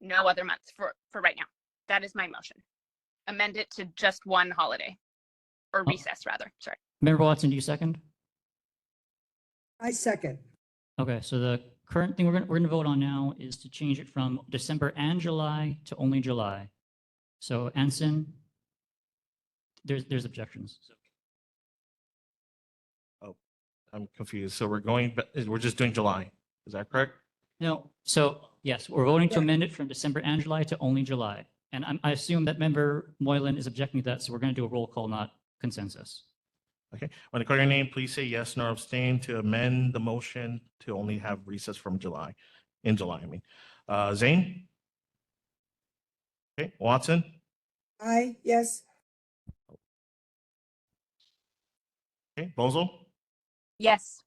no other months for right now. That is my motion. Amend it to just one holiday or recess rather. Sorry. Member Watson, do you second? I second. Okay, so the current thing we're gonna vote on now is to change it from December and July to only July. So Anson, there's objections. oh, I'm confused. So we're just doing July. Is that correct? No, so yes, we're voting to Yeah. amend it from December and July to only July. And I assume that Member Moylan is objecting to that, so we're going to do a roll call, not consensus. Okay. When I call your name, please say yes nor abstain to amend the motion to only have recess from July, in July, I mean. Zane? Okay, Watson? Aye, yes. Okay, Bozel? Yes.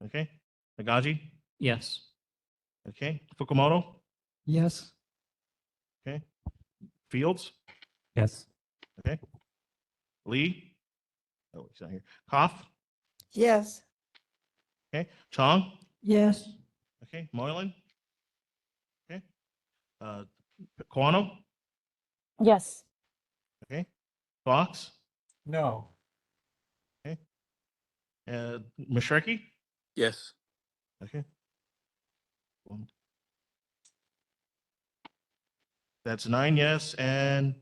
Okay, Nagaji? Yes. Okay, Fukumoto? Yes. Okay, Fields? Yes. Okay. Lee? Oh, he's not here. Koff? Yes. Okay, Chong? Yes. Okay, Moylan? Okay. Kawano? Yes. Okay. Fox? No. Okay. Mishreki? Yes. Okay. That's 9 yes and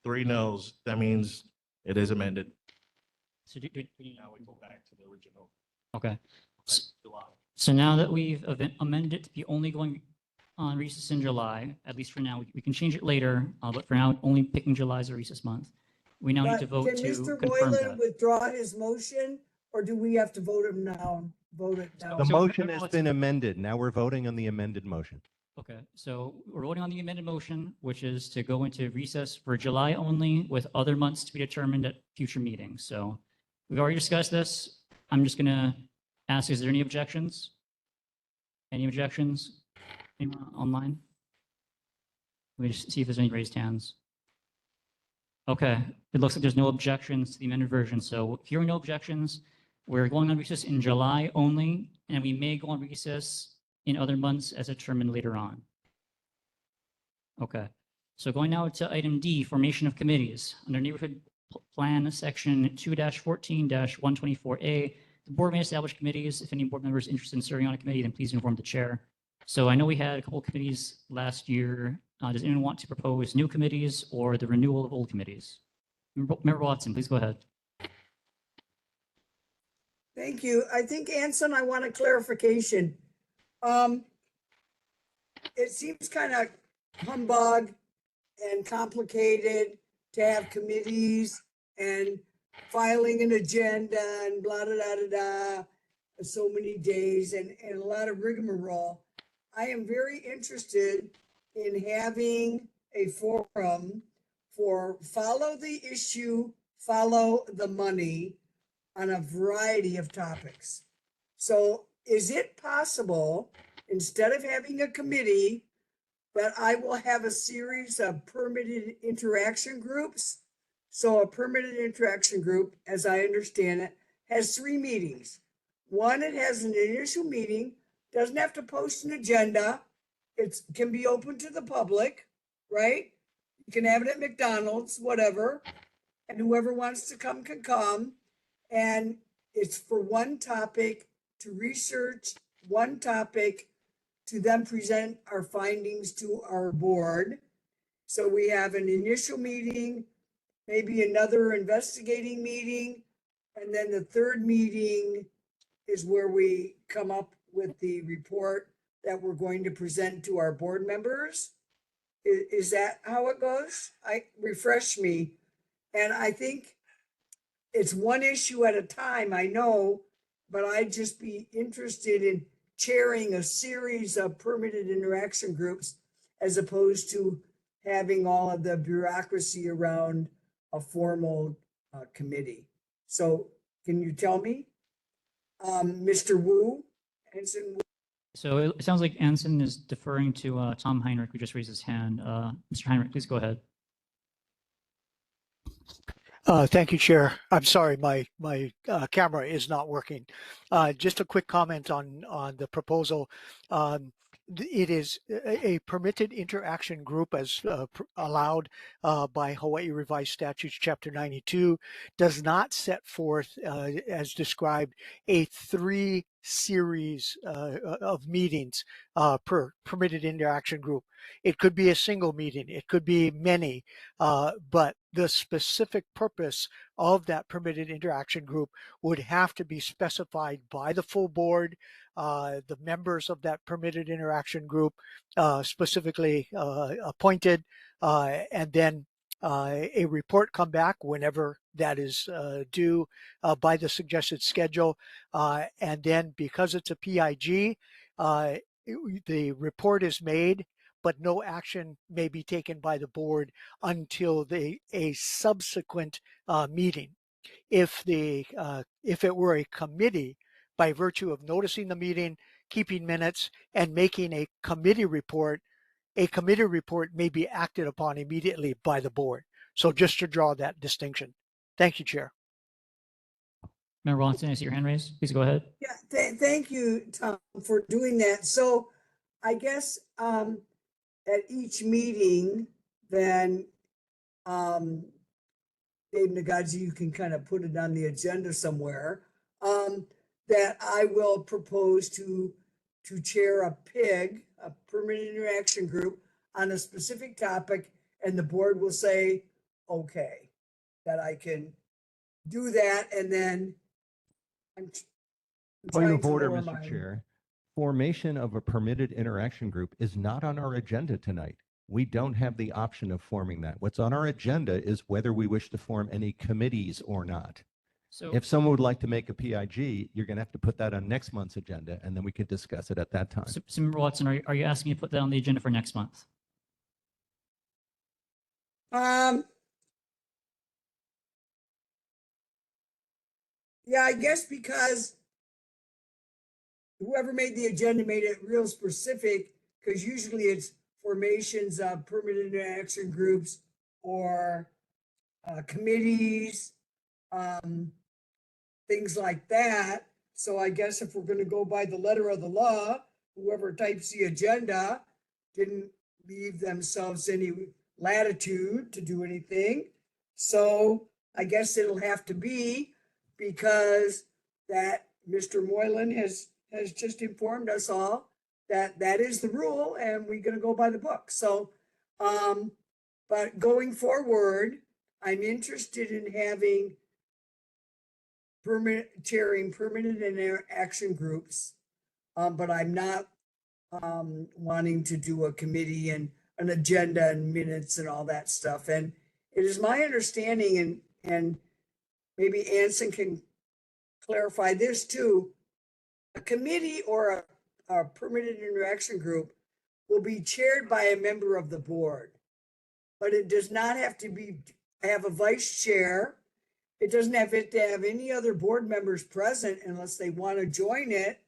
3 no's. That means it is amended. So Now we go back to the original. okay. July. So now that we've amended it to be only going on recess in July, at least for now, we can change it later, but for now, only picking July as a recess month. We now need to But vote can to Mr. confirm Moylan that. withdraw his motion, or do we have to vote him now? Vote it down. The So- motion has been amended. Now we're voting on the amended motion. Okay, so we're voting on the amended motion, which is to go into recess for July only with other months to be determined at future meetings. So We've already discussed this. I'm just gonna ask, is there any objections? Any objections? Anyone online? Let me just see if there's any raised hands. Okay, it looks like there's no objections to the amended version. So hearing no objections, we're going on recess in July only, and we may go on recess in other months as determined later on. Okay, so going now to item D, formation of committees. Under Neighborhood Plan Section 2-14-124A, the board may establish committees. If any board member is interested in serving on a committee, then please inform the chair. So I know we had a couple of committees last year. Does anyone want to propose new committees or the renewal of old committees? Member Watson, please go ahead. Thank you. I think, Anson, I want a clarification. It seems kind of humbug and complicated to have committees and filing an agenda and blah, da, da, da, da, so many days and a lot of rigmarole. I am very interested in having a forum for follow the issue, follow the money on a variety of topics. So is it possible, instead of having a committee, that I will have a series of permitted interaction groups? So a permitted interaction group, as I understand it, has 3 meetings. One, it has an initial meeting, doesn't have to post an agenda. It can be open to the public, right? You can have it at McDonald's, whatever, and whoever wants to come can come. And it's for one topic, to research one topic, to then present our findings to our board. So we have an initial meeting, maybe another investigating meeting, and then the third meeting is where we come up with the report that we're going to present to our board members. Is that how it goes? Refresh me. And I think it's one issue at a time, I know, but I'd just be interested in chairing a series of permitted interaction groups as opposed to having all of the bureaucracy around a formal committee. So can you tell me? Mr. Wu, Anson Wu? So it sounds like Anson is deferring to Tom Heinrich, who just raised his hand. Mr. Heinrich, please go ahead. Thank you, Chair. I'm sorry, my camera is not working. Just a quick comment on the proposal. It is a permitted interaction group as allowed by Hawaii Revised Statutes Chapter 92, does not set forth, as described, a 3 series of meetings per permitted interaction group. It could be a single meeting, it could be many, but the specific purpose of that permitted interaction group would have to be specified by the full board, the members of that permitted interaction group specifically appointed, and then a report come back whenever that is due by the suggested schedule. And then because it's a PIG, the report is made, but no action may be taken by the board until a subsequent meeting. If it were a committee, by virtue of noticing the meeting, keeping minutes, and making a committee report may be acted upon immediately by the board. So just to draw that distinction. Thank you, Chair. Member Watson, I see your hand raised. Please go ahead. Yeah, thank you, Tom, for doing that. So I guess at each meeting, then Dave Nagaji, you can kind of put it on the agenda somewhere, that I will propose to chair a PIG, a permanent interaction group, on a specific topic, and the board will say, okay, that I can do that, and then I'm Point trying of to order, lower Mr. my- Chair. Formation of a permitted interaction group is not on our agenda tonight. We don't have the option of forming that. What's on our agenda is whether we wish to form any committees or not. So If someone would like to make a PIG, you're going to have to put that on next month's agenda, and then we could discuss it at that time. So Member Watson, are you asking me to put that on the agenda for next month? Yeah, I guess because whoever made the agenda made it real specific, because usually it's formations of permanent action groups or committees, things like that. So I guess if we're gonna go by the letter of the law, whoever types the agenda didn't leave themselves any latitude to do anything. So I guess it'll have to be, because that Mr. Moylan has just informed us all that that is the rule and we're gonna go by the book. So, but going forward, I'm interested in having chairing permanent and action groups. But I'm not wanting to do a committee and an agenda and minutes and all that stuff. And it is my understanding, and maybe Anson can clarify this too, a committee or a permanent interaction group will be chaired by a member of the board, but it does not have to have a vice chair. It doesn't have to have any other board members present unless they want to join it.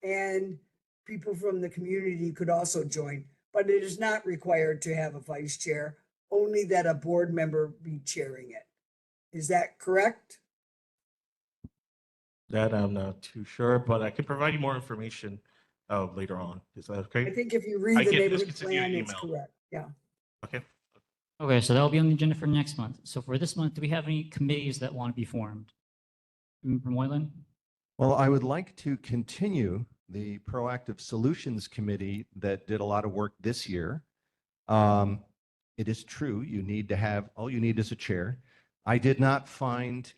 And people from the community could also join, but it is not required to have a vice chair, only that a board member be chairing it. Is that correct? That I'm not too sure, but I can provide you more information later on. Is that okay? I think if you read I the can just neighborhood continue to plan, it's email. correct. Yeah. Okay. Okay, so that'll be on the agenda for next month. So for this month, do we have any committees that want to be formed? Member Moylan? Well, I would like to continue the Proactive Solutions Committee that did a lot of work this year. It is true, you need to have, all you need is a chair. I did not find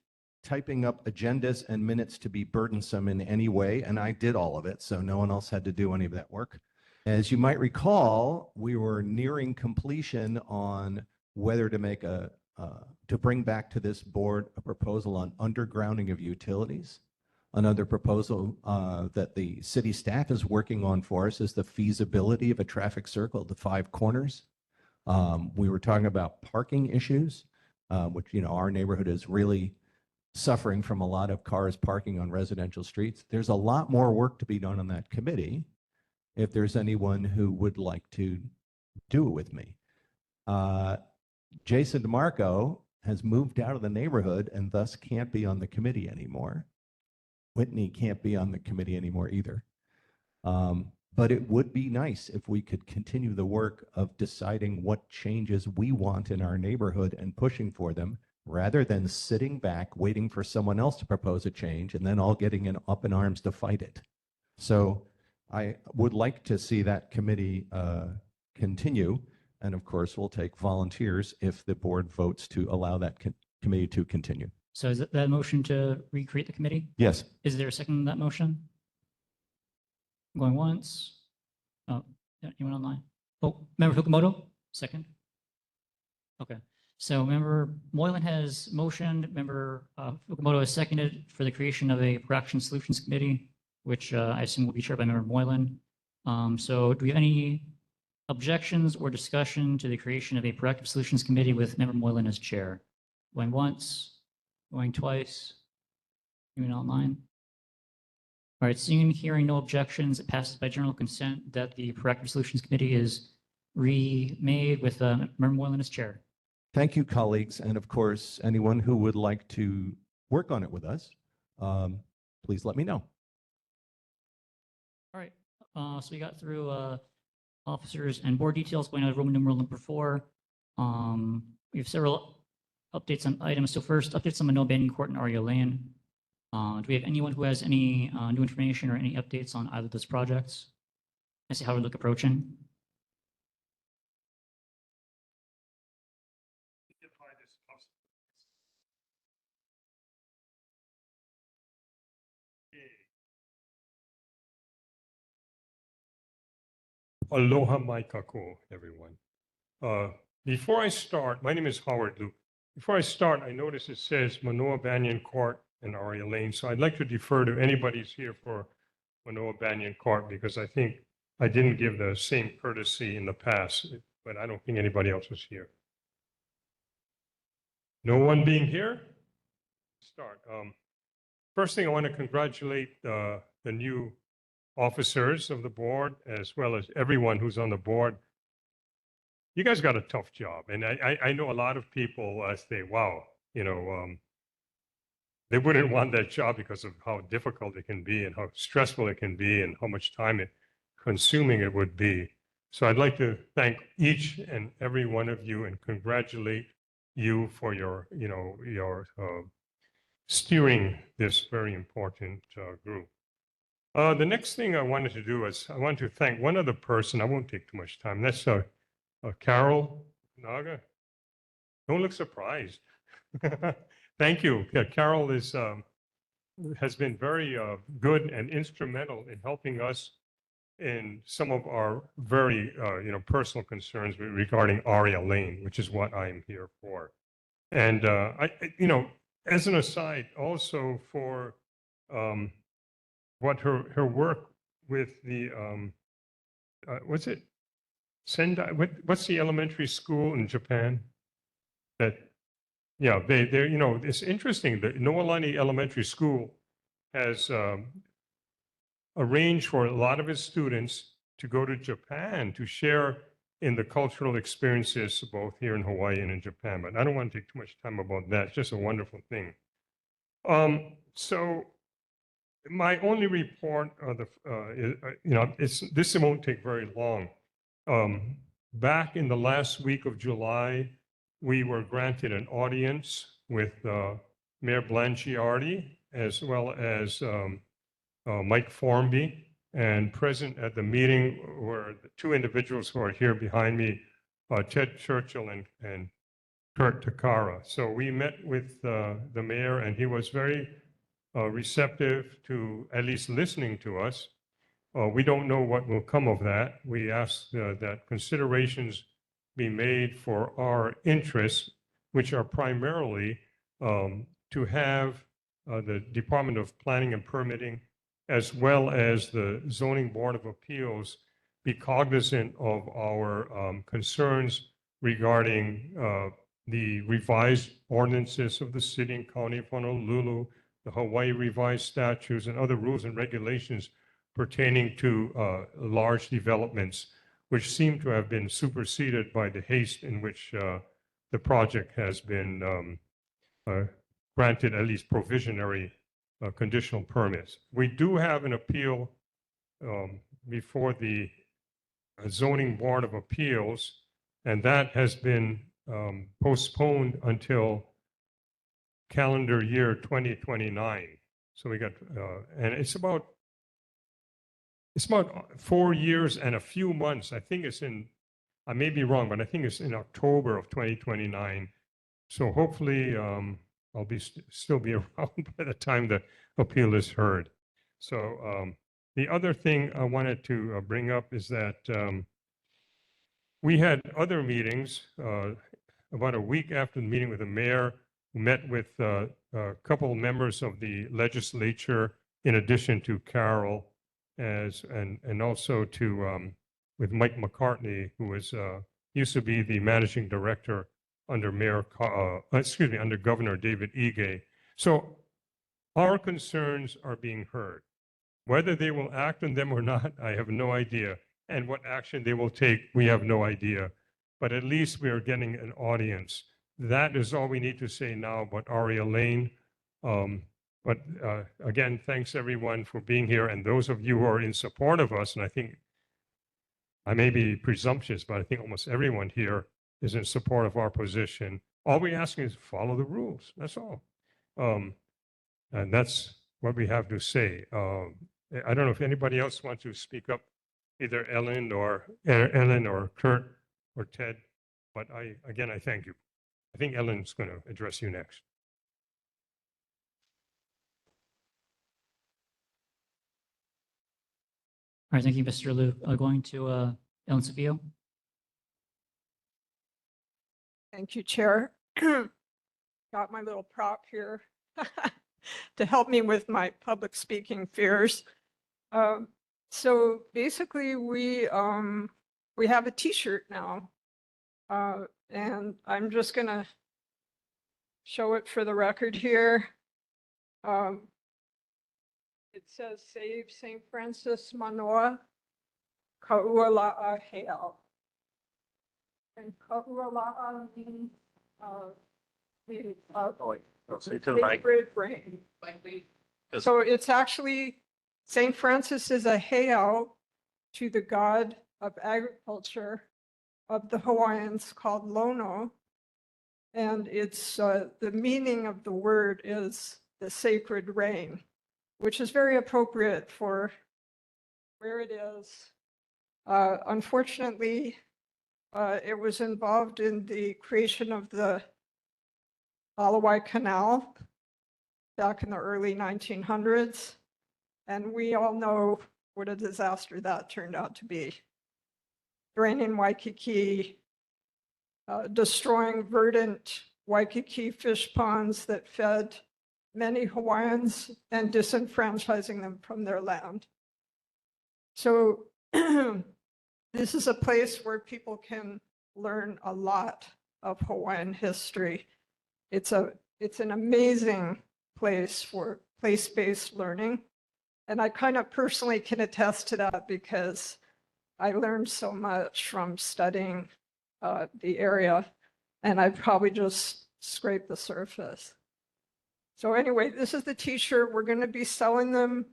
typing up agendas and minutes to be burdensome in any way, and I did all of it, so no one else had to do any of that work. As you might recall, we were nearing completion on whether to make to bring back to this board a proposal on undergrounding of utilities. Another proposal that the city staff is working on for us is the feasibility of a traffic circle at the Five Corners. We were talking about parking issues, which, you know, our neighborhood is really suffering from a lot of cars parking on residential streets. There's a lot more work to be done on that committee. If there's anyone who would like to do it with me. Jason DeMarco has moved out of the neighborhood and thus can't be on the committee anymore. Whitney can't be on the committee anymore either. But it would be nice if we could continue the work of deciding what changes we want in our neighborhood and pushing for them, rather than sitting back waiting for someone else to propose a change and then all getting up in arms to fight it. So I would like to see that committee continue. And of course, we'll take volunteers if the board votes to allow that committee to continue. So is that motion to recreate the committee? Yes. Is there a second to that motion? Going once. Oh, yeah, anyone online? Oh, Member Fukumoto, second. Okay, so Member Moylan has motioned, Member Fukumoto has seconded for the creation of a Proactive Solutions Committee, which I assume will be chaired by Member Moylan. So do we have any objections or discussion to the creation of a Proactive Solutions Committee with Member Moylan as chair? Going once, going twice, anyone online? All right, seeing and hearing no objections, it passes by general consent that the Proactive Solutions Committee is remade with Member Moylan as chair. Thank you, colleagues. And of course, anyone who would like to work on it with us, please let me know. All right, so we got through officers and board details, going on to Roman numeral number 4. We have several updates on items. So first, updates on Mānoa Banyan Court and Aria Lane. Do we have anyone who has any new information or any updates on either of those projects? I see how we look approaching. Aloha mai kako, everyone. Before I start, my name is Howard Luke. Before I start, I notice it says Mānoa Banyan Court and Aria Lane. So I'd like to defer to anybody's here for Mānoa Banyan Court, because I think I didn't give the same courtesy in the past, but I don't think anybody else was here. No one being here? Start. first thing, I want to congratulate the new officers of the board, as well as everyone who's on the board. You guys got a tough job. And I know a lot of people say, wow, they wouldn't want that job because of how difficult it can be and how stressful it can be and how much time consuming it would be. So I'd like to thank each and every one of you and congratulate you for your steering this very important group. The next thing I wanted to do is I want to thank one other person. I won't take too much time. That's Carol Naga. Don't look surprised. Thank you. Yeah, Carol has been very good and instrumental in helping us in some of our very personal concerns regarding Aria Lane, which is what I'm here for. And as an aside, also for what her work with the what's it? Sendai? What's the elementary school in Japan? It's interesting that Noelani Elementary School has arranged for a lot of its students to go to Japan to share in the cultural experiences both here in Hawaii and in Japan. But I don't want to take too much time about that. It's just a wonderful thing. So my only report of this won't take very long. Back in the last week of July, we were granted an audience with Mayor Blanchiardi as well as Mike Formby, and present at the meeting were the two individuals who are here behind me, Ted Churchill and Kurt Takara. So we met with the mayor, and he was very receptive to at least listening to us. We don't know what will come of that. We ask that considerations be made for our interests, which are primarily to have the Department of Planning and Permitting, as well as the Zoning Board of Appeals, be cognizant of our concerns regarding the revised ordinances of the city and county of Honolulu, the Hawaii revised statutes, and other rules and regulations pertaining to large developments, which seem to have been superseded by the haste in which the project has been granted at least provisionary conditional permits. We do have an appeal before the Zoning Board of Appeals, and that has been postponed until calendar year 2029. So we got, and it's about 4 years and a few months. I think it's in, I may be wrong, but I think it's in October of 2029. So hopefully I'll still be around by the time the appeal is heard. So the other thing I wanted to bring up is that we had other meetings about a week after the meeting with the mayor, who met with a couple of members of the legislature, in addition to Carol, and also to with Mike McCartney, who was used to be the managing director under under Governor David Ige. So our concerns are being heard. Whether they will act on them or not, I have no idea. And what action they will take, we have no idea. But at least we are getting an audience. That is all we need to say now about Aria Lane. But again, thanks everyone for being here. And those of you who are in support of us, and I think I may be presumptuous, but I think almost everyone here is in support of our position. All we're asking is follow the rules. That's all. And that's what we have to say. I don't know if anybody else wants to speak up, either Ellen or Kurt or Ted, but I thank you. I think Ellen's going to address you next. All right, thank you, Mr. Liu. Going to Ellen Savio. Thank you, Chair. Got my little prop here to help me with my public speaking fears. So basically, we have a T-shirt now, and I'm just gonna show it for the record here. it says save St. Francis Manoa, Kauala'a Heal. And Kauala'a means the Say to the mic. sacred rain. So it's actually, St. Francis is a heiau to the god of agriculture of the Hawaiians called Lono. And it's the meaning of the word is the sacred rain, which is very appropriate for where it is. Unfortunately, it was involved in the creation of the Alawai Canal back in the early 1900s. And we all know what a disaster that turned out to be. Draining Waikiki, destroying verdant Waikiki fish ponds that fed many Hawaiians and disenfranchising them from their land. So this is a place where people can learn a lot of Hawaiian history. It's an amazing place for place-based learning. And I kind of personally can attest to that because I learned so much from studying the area, and I probably just scraped the surface. So anyway, this is the t-shirt. We're going to be selling them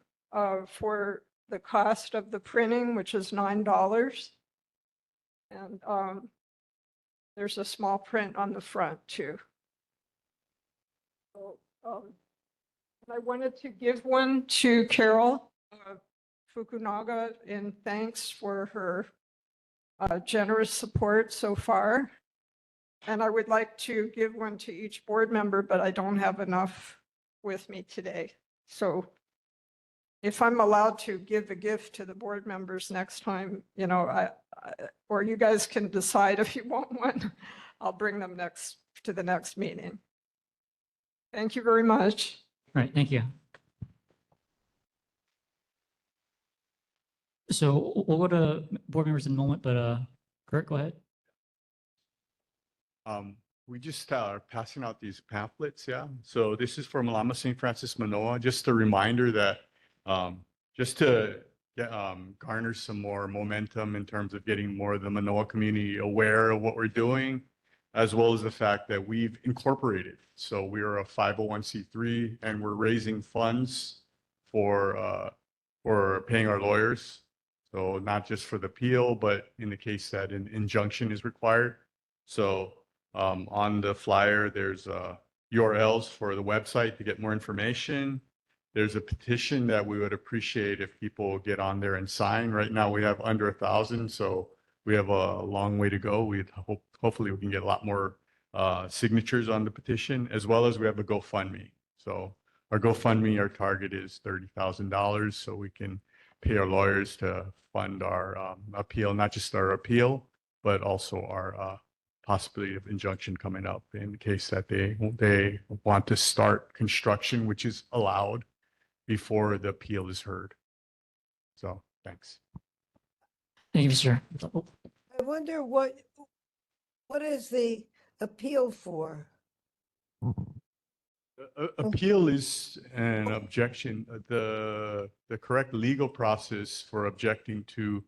for the cost of the printing, which is $9. And there's a small print on the front too. So, I wanted to give one to Carol Fukunaga in thanks for her generous support so far. And I would like to give one to each board member, but I don't have enough with me today. So if I'm allowed to give a gift to the board members next time, you know, or you guys can decide if you want one, I'll bring them to the next meeting. Thank you very much. All right, thank you. So we'll go to board members in a moment, but Kurt, go ahead. We just are passing out these pamphlets, yeah. So this is for Malama St. Francis Manoa. Just a reminder that just to get, garner some more momentum in terms of getting more of the Manoa community aware of what we're doing, as well as the fact that we've incorporated. So we are a 501c3 and we're raising funds for paying our lawyers. So not just for the appeal, but in the case that an injunction is required. So on the flyer, there's URLs for the website to get more information. There's a petition that we would appreciate if people get on there and sign. Right now we have under 1,000, so we have a long way to go. Hopefully we can get a lot more signatures on the petition, as well as we have a GoFundMe. So our GoFundMe, our target is $30,000, so we can pay our lawyers to fund our appeal, not just our appeal, but also our possibility of injunction coming up in the case that they want to start construction, which is allowed before the appeal is heard. So thanks. Thank you, sir. I wonder what is the appeal for? Appeal is an objection. The correct legal process for objecting to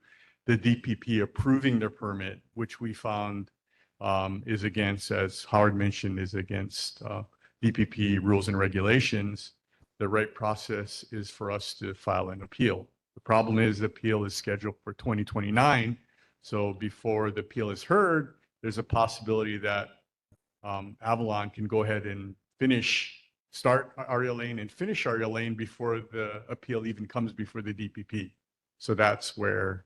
the DPP approving the permit, which we found is against, as Howard mentioned, is against DPP rules and regulations. The right process is for us to file an appeal. The problem is the appeal is scheduled for 2029. So before the appeal is heard, there's a possibility that Avalon can go ahead and start Aria Lane and finish Aria Lane before the appeal even comes before the DPP. So that's where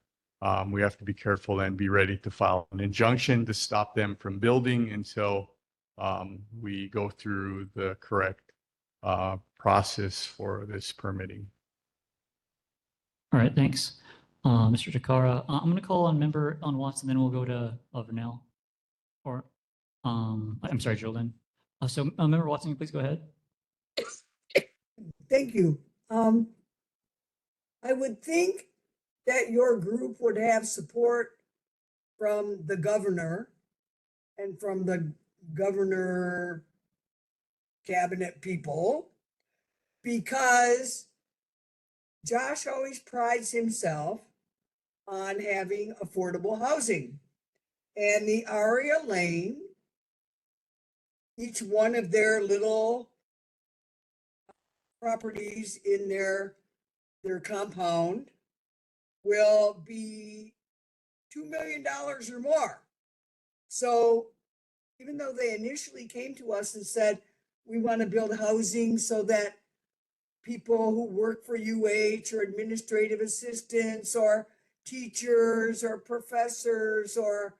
we have to be careful and be ready to file an injunction to stop them from building until we go through the correct process for this permitting. All right, thanks. Mr. Takara, I'm going to call on member on Watson, then we'll go to Vernell. Or, I'm sorry, Jolyn. So member Watson, please go ahead. Thank you. I would think that your group would have support from the governor and from the governor cabinet people, because Josh always prides himself on having affordable housing. And the Aria Lane, each one of their little properties in their compound will be $2 million or more. So even though they initially came to us and said, we want to build housing so that people who work for UH or administrative assistants or teachers or professors or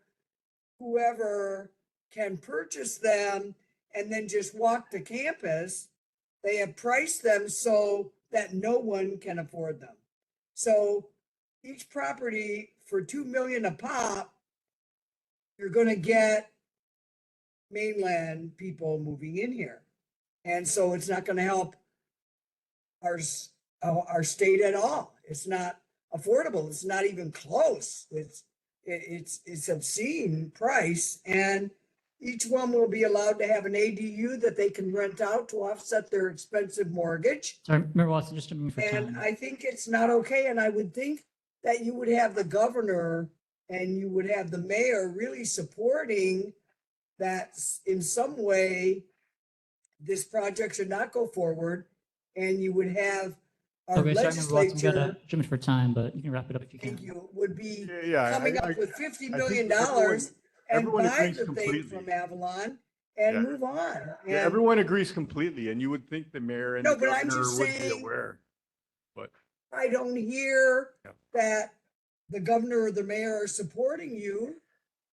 whoever can purchase them and then just walk to campus, they have priced them so that no one can afford them. So each property for 2 million a pop, you're going to get mainland people moving in here. And so it's not going to help our state at all. It's not affordable. It's not even close. It's obscene price, and each one will be allowed to have an ADU that they can rent out to offset their expensive mortgage. Sorry, Mayor Watson, just a minute for And time. I think it's not okay. And I would think that you would have the governor and you would have the mayor really supporting that in some way this project should not go forward. And you would have our Okay, sorry, Mayor Watson, we got legislature, a minute for time, but you can wrap it up if you thank can. you, would be Yeah, coming I up with $50 think million and everyone buy agrees the thing completely. from Avalon and Yeah. move on. Yeah, And everyone agrees completely, and you would think the mayor and No, the but I'm governor just would be saying- aware. But I don't hear Yeah. that the governor or the mayor are supporting you.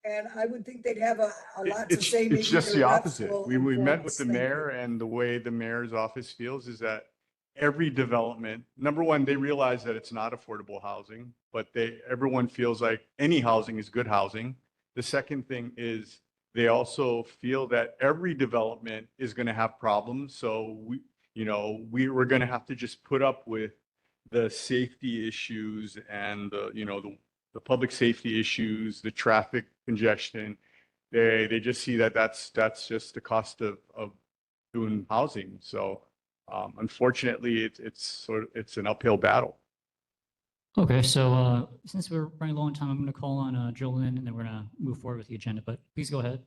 And I would think they'd have a lot to say. Maybe it's just their the reps opposite. will We met influence. with the Thank you. mayor, and the way the mayor's office feels is that every development, number one, they realize that it's not affordable housing, but everyone feels like any housing is good housing. The second thing is they also feel that every development is going to have problems. So we're going to have to just put up with the safety issues and the public safety issues, the traffic congestion. They just see that that's just the cost of doing housing. So unfortunately, it's an uphill battle. Okay, so since we're running low on time, I'm going to call on Jolyn, and then we're going to move forward with the agenda, but please go ahead.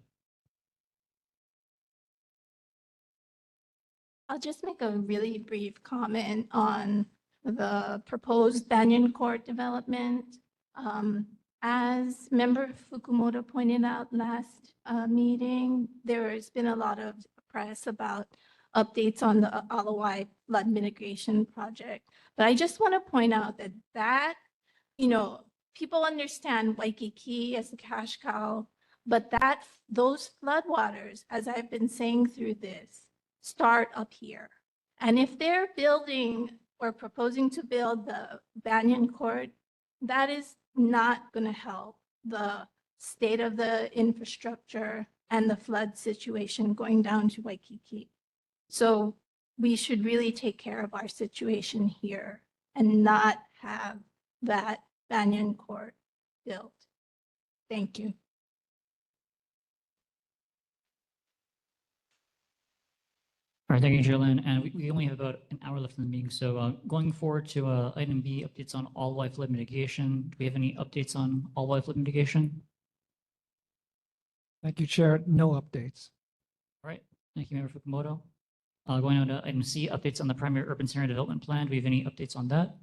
I'll just make a really brief comment on the proposed Banyan Court development. As Member Fukumoto pointed out last meeting, there has been a lot of press about updates on the Alawai flood mitigation project. But I just want to point out that people understand Waikiki as a cash cow, but those floodwaters, as I've been saying through this, start up here. And if they're building or proposing to build the Banyan Court, that is not going to help the state of the infrastructure and the flood situation going down to Waikiki. So we should really take care of our situation here and not have that Banyan Court built. Thank you. All right, thank you, Jolyn. And we only have about an hour left in the meeting. So going forward to item B, updates on all life flood mitigation. Do we have any updates on all life flood mitigation? Thank you, Chair. No updates. All right, thank you, Member Fukumoto. Going on to item C, updates on the primary urban center development plan. Do we have any updates on that?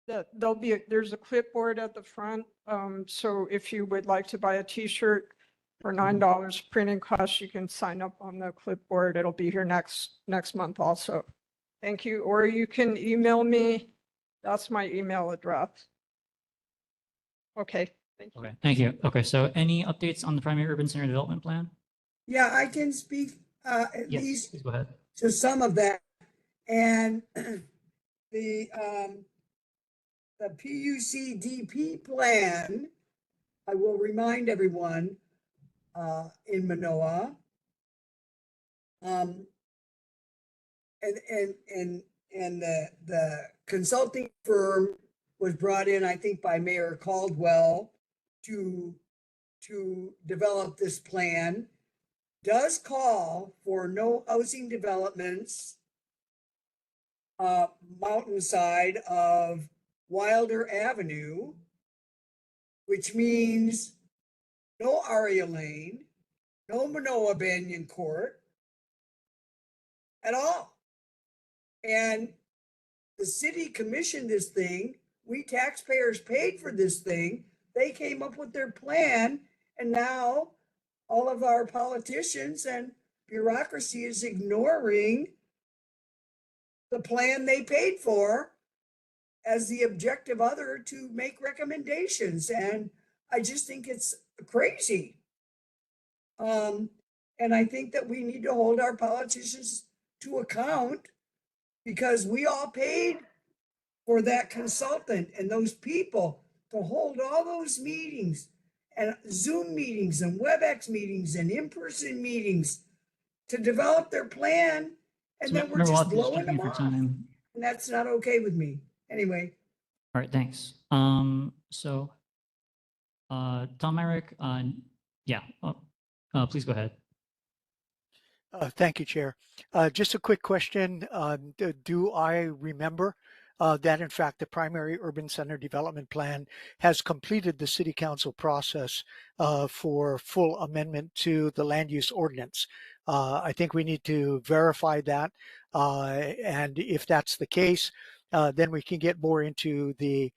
There's a clipboard at the front. So if you would like to buy a t-shirt for $9 printing costs, you can sign up on the clipboard. It'll be here next month also. Thank you. Or you can email me. That's my email address. Okay. Thank you. Okay, thank you. Okay, so any updates on the primary urban center development plan? Yeah, I can speak at Yes, least please go ahead. to some of that. And the PUCDP plan, I will remind everyone in Manoa, and the consulting firm was brought in, I think, by Mayor Caldwell to develop this plan. does call for no housing developments mountainside of Wilder Avenue, which means no Aria Lane, no Manoa Banyan Court at all. And the city commissioned this thing. We taxpayers paid for this thing. They came up with their plan, and now all of our politicians and bureaucracy is ignoring the plan they paid for as the objective other to make recommendations. And I just think it's crazy. And I think that we need to hold our politicians to account because we all paid for that consultant and those people to hold all those meetings and Zoom meetings and WebEx meetings and in-person meetings to develop their plan. And So then we're Member just Watkins, blowing checking them for off. time. And that's not okay with me. Anyway. All right, thanks. So, Tom Merrick, yeah, please go ahead. Thank you, Chair. Just a quick question. Do I remember that in fact the primary urban center development plan has completed the city council process for full amendment to the land use ordinance? I think we need to verify that. And if that's the case, then we can get more into the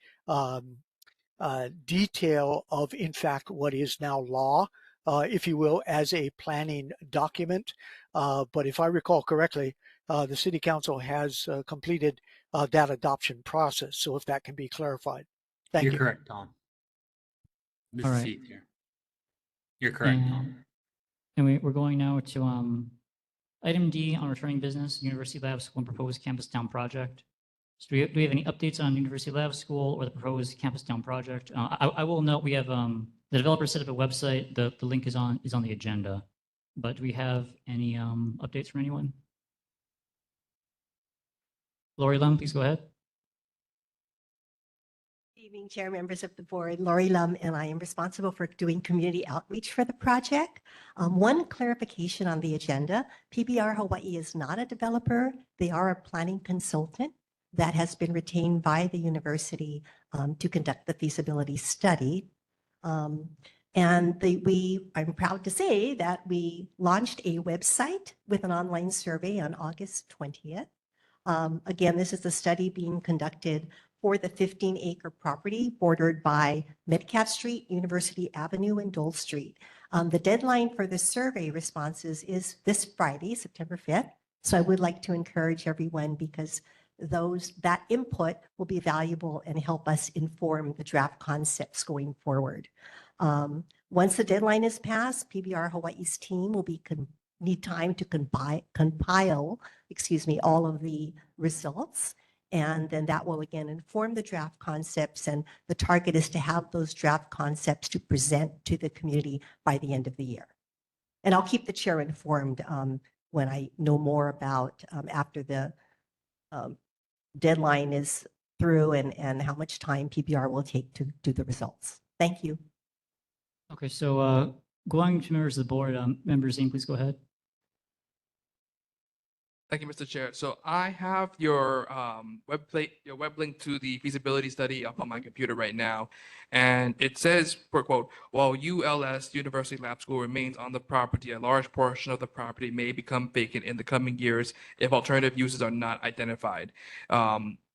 detail of, in fact, what is now law, if you will, as a planning document. But if I recall correctly, the City Council has completed that adoption process. So if that can be clarified. Thank you. You're correct, Tom. All Mr. right. Seat here. You're correct, Tom. And we're going now to item D on returning business, University Lab School and proposed campus town project. So do we have any updates on University Lab School or the proposed campus town project? I will note we have the developer set up a website. The link is on the agenda. But do we have any updates from anyone? Lori Lum, please go ahead. Good evening, Chair, members of the board. Lori Lum, and I am responsible for doing community outreach for the project. One clarification on the agenda, PBR Hawaii is not a developer. They are a planning consultant that has been retained by the university to conduct the feasibility study. I'm proud to say that we launched a website with an online survey on August 20th. Again, this is a study being conducted for the 15-acre property bordered by Metcalf Street, University Avenue, and Dole Street. The deadline for the survey responses is this Friday, September 5th. So I would like to encourage everyone because that input will be valuable and help us inform the draft concepts going forward. Once the deadline is passed, PBR Hawaii's team will need time to compile, all of the results. And then that will again inform the draft concepts, and the target is to have those draft concepts to present to the community by the end of the year. And I'll keep the chair informed when I know more about after the deadline is through and how much time PBR will take to do the results. Thank you. Okay, so going to members of the board, Member Zine, please go ahead. Thank you, Mr. Chair. So I have your web link to the feasibility study up on my computer right now. And it says, per quote, while ULS, University Lab School, remains on the property, a large portion of the property may become vacant in the coming years if alternative uses are not identified.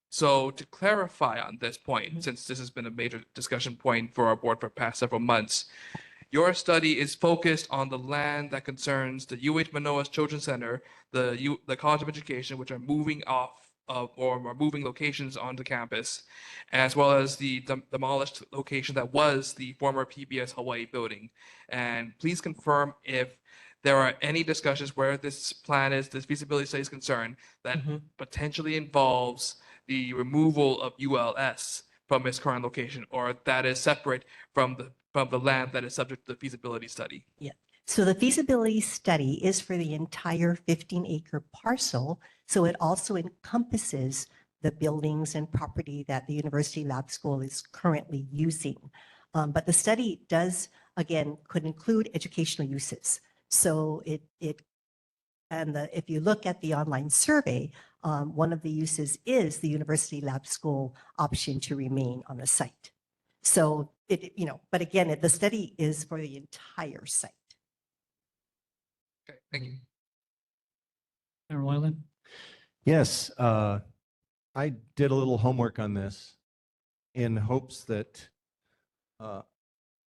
So to clarify on this point, since this has been a major discussion point for our board for the past several months, your study is focused on the land that concerns the UH Manoa's Children's Center, the College of Education, which are moving off of or are moving locations onto campus, as well as the demolished location that was the former PBS Hawaii building. And please confirm if there are any discussions where this feasibility study is concerned that potentially involves the removal of ULS from its current location, or that is separate from the land that is subject to the feasibility study. Yeah. So the feasibility study is for the entire 15-acre parcel. So it also encompasses the buildings and property that the University Lab School is currently using. But the study does, again, could include educational uses. So if you look at the online survey, one of the uses is the university lab school option to remain on the site. So but again, the study is for the entire site. Okay, thank you. Member Moylan? Yes, I did a little homework on this in hopes that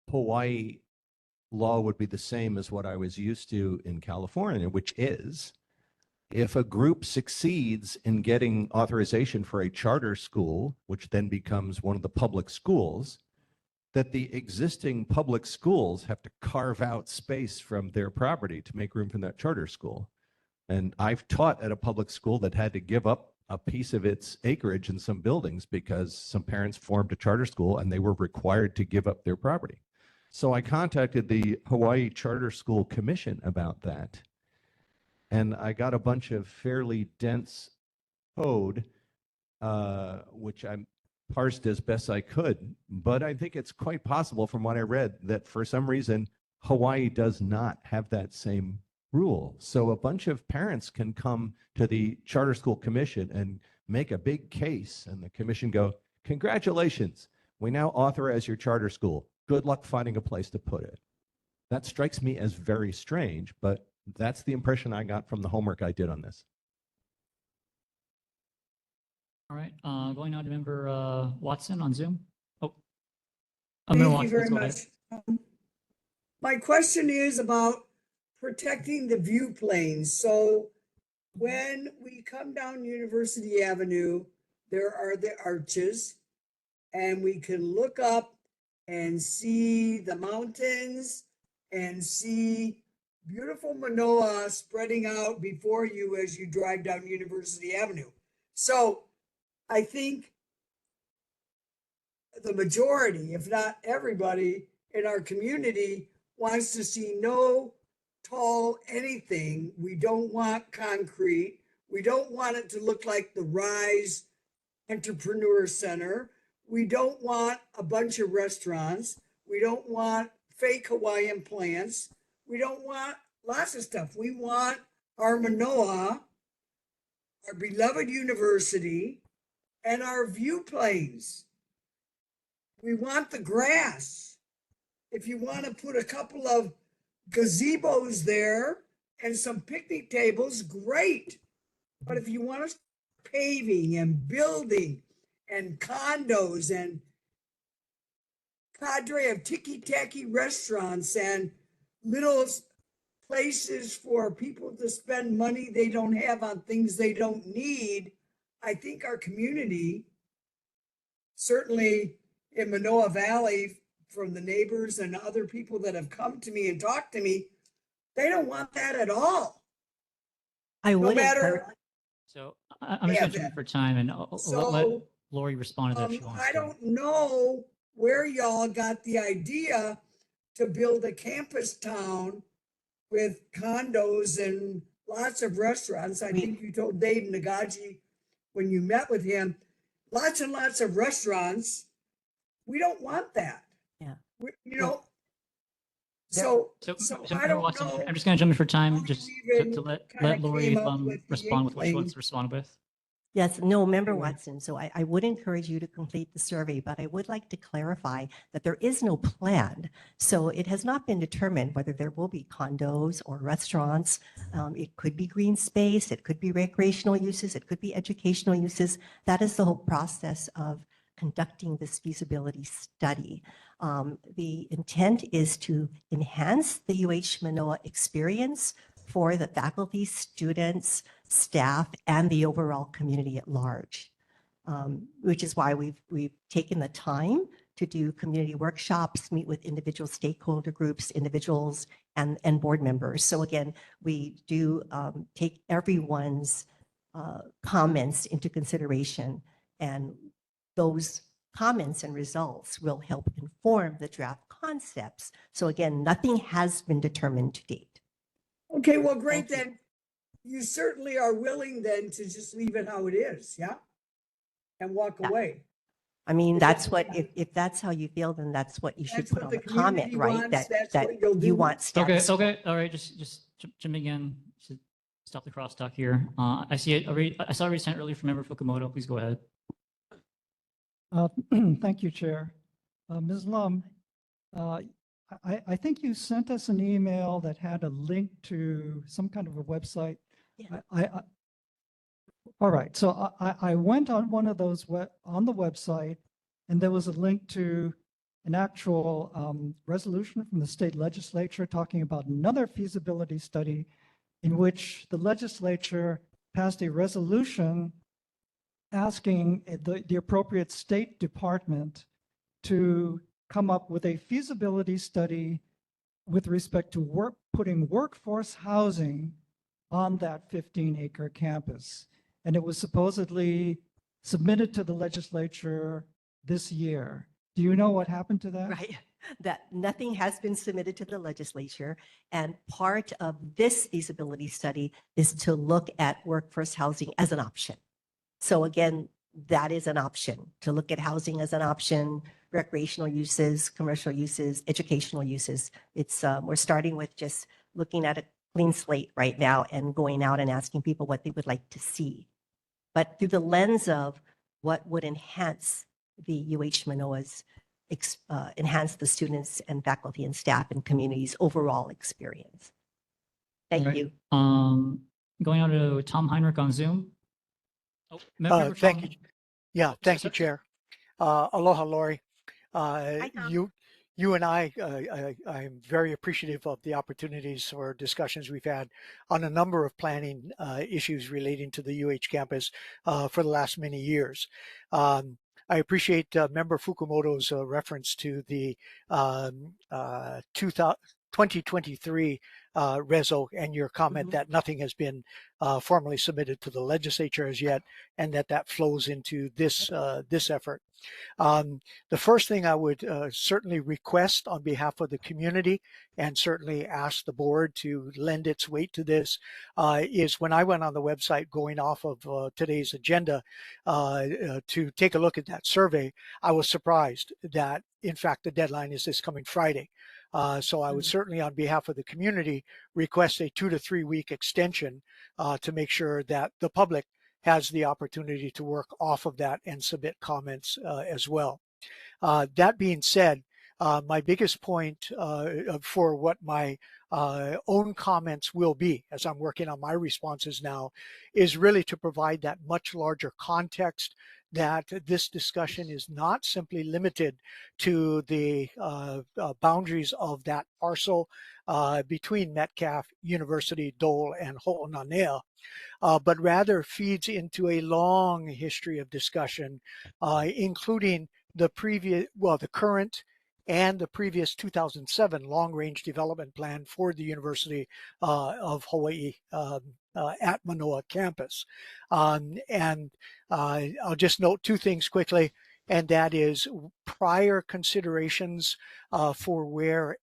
Hawaii law would be the same as what I was used to in California, which is if a group succeeds in getting authorization for a charter school, which then becomes one of the public schools, that the existing public schools have to carve out space from their property to make room for that charter school. And I've taught at a public school that had to give up a piece of its acreage in some buildings because some parents formed a charter school and they were required to give up their property. So I contacted the Hawaii Charter School Commission about that. And I got a bunch of fairly dense code, which I parsed as best I could. But I think it's quite possible from what I read that for some reason, Hawaii does not have that same rule. So a bunch of parents can come to the Charter School Commission and make a big case. And the commission go, congratulations, we now authorize your charter school. Good luck finding a place to put it. That strikes me as very strange, but that's the impression I got from the homework I did on this. All right, going on to Member Watson on Zoom. Oh, Thank Member you Watson, very go much. ahead. My question is about protecting the view planes. So when we come down University Avenue, there are the arches, and we can look up and see the mountains and see beautiful Manoa spreading out before you as you drive down University Avenue. So I think the majority, if not everybody in our community, wants to see no tall anything. We don't want concrete. We don't want it to look like the Rise Entrepreneur Center. We don't want a bunch of restaurants. We don't want fake Hawaiian plants. We don't want lots of stuff. We want our Manoa, our beloved university, and our view planes. We want the grass. If you want to put a couple of gazebos there and some picnic tables, great. But if you want to paving and building and condos and cadre of ticky-tacky restaurants and little places for people to spend money they don't have on things they don't need, I think our community, certainly in Manoa Valley, from the neighbors and other people that have come to me and talked to me, they don't want that at all. I No would matter. So I'm just going to jump for time and let Lori respond to that if she wants I to. don't know where y'all got the idea to build a campus town with condos and lots of restaurants. I think you told Dave Nagaji when you met with him, lots and lots of restaurants. We don't want that. Yeah. So I Member don't Watson, know. I'm just going to jump in for time just to let Lori came up with the respond with what she wants inkling. to respond with. Yes, no, Member Watson. So I would encourage you to complete the survey, but I would like to clarify that there is no plan. So it has not been determined whether there will be condos or restaurants. It could be green space, it could be recreational uses, it could be educational uses. That is the whole process of conducting this feasibility study. The intent is to enhance the UH Manoa experience for the faculty, students, staff, and the overall community at large, which is why we've taken the time to do community workshops, meet with individual stakeholder groups, individuals, and board members. So again, we do take everyone's comments into consideration, and those comments and results will help inform the draft concepts. So again, nothing has been determined to date. Okay, well, great then. You certainly are willing then to just leave it how it is, yeah? And walk away. I mean, Is that's that- what, if that's how you feel, then that's what you should That's put what on the the comment, community right? wants, that's That what you'll you do. want Okay, status. okay, all right, just jumping in to stop the crosstalk here. I see it already, I saw a sent earlier from Member Fukumoto. Please go ahead. Thank you, Chair. Ms. Lum, I think you sent us an email that had a link to some kind of a website. Yeah. All right, so I went on one of those on the website, and there was a link to an actual resolution from the state legislature talking about another feasibility study in which the legislature passed a resolution asking the appropriate state department to come up with a feasibility study with respect to putting workforce housing on that 15-acre campus. And it was supposedly submitted to the legislature this year. Do you know what happened to that? Right, that nothing has been submitted to the legislature. And part of this feasibility study is to look at workforce housing as an option. So again, that is an option, to look at housing as an option, recreational uses, commercial uses, educational uses. It's, we're starting with just looking at a clean slate right now and going out and asking people what they would like to see. But through the lens of what would enhance the UH Manoa's, enhance the students and faculty and staff and community's overall experience. Thank All right. you. Going on to Tom Heinrich on Zoom. Oh, Member Thank Chong. you. Yeah, thank you, Chair. Aloha, Lori. Tom. You and I am very appreciative of the opportunities for discussions we've had on a number of planning issues relating to the UH campus for the last many years. I appreciate Member Fukumoto's reference to the 2023 reso and your comment that nothing has been formally submitted to the legislature as yet, and that flows into this this effort. The first thing I would certainly request on behalf of the community, and certainly ask the board to lend its weight to this, is when I went on the website going off of today's agenda to take a look at that survey, I was surprised that in fact the deadline is this coming Friday. So I would certainly, on behalf of the community, request a 2 to 3 week extension to make sure that the public has the opportunity to work off of that and submit comments as well. That being said, my biggest point for what my own comments will be as I'm working on my responses now is really to provide that much larger context that this discussion is not simply limited to the boundaries of that parcel between Metcalf, University, Dole, and Ho'onanea, but rather feeds into a long history of discussion, including the current and the previous 2007 long-range development plan for the University of Hawaii at Manoa campus. And I'll just note two things quickly, and that is prior considerations for where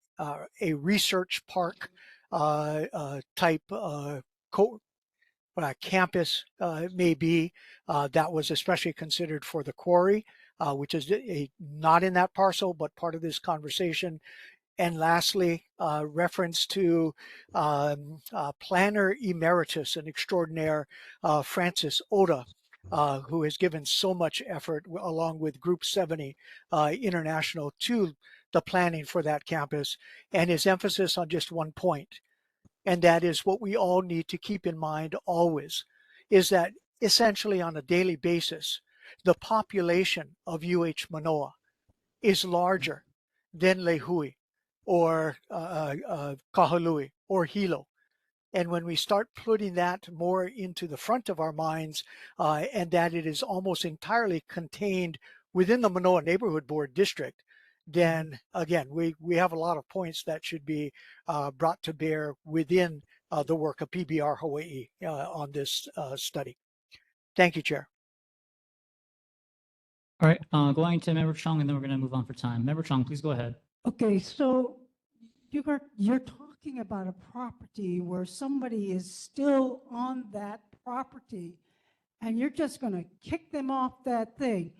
a research park type campus may be. That was especially considered for the quarry, which is not in that parcel, but part of this conversation. And lastly, reference to planner emeritus and extraordinaire Francis Oda, who has given so much effort along with Group 70 International to the planning for that campus, and his emphasis on just one point. And that is what we all need to keep in mind always, is that essentially on a daily basis, the population of UH Manoa is larger than Lehui or Kahului or Hilo. And when we start putting that more into the front of our minds, and that it is almost entirely contained within the Manoa Neighborhood Board District, then again, we have a lot of points that should be brought to bear within the work of PBR Hawaii on this study. Thank you, Chair. All right, going to Member Chong, and then we're going to move on for time. Member Chong, please go ahead. Okay, so you're talking about a property where somebody is still on that property, and you're just going to kick them off that thing.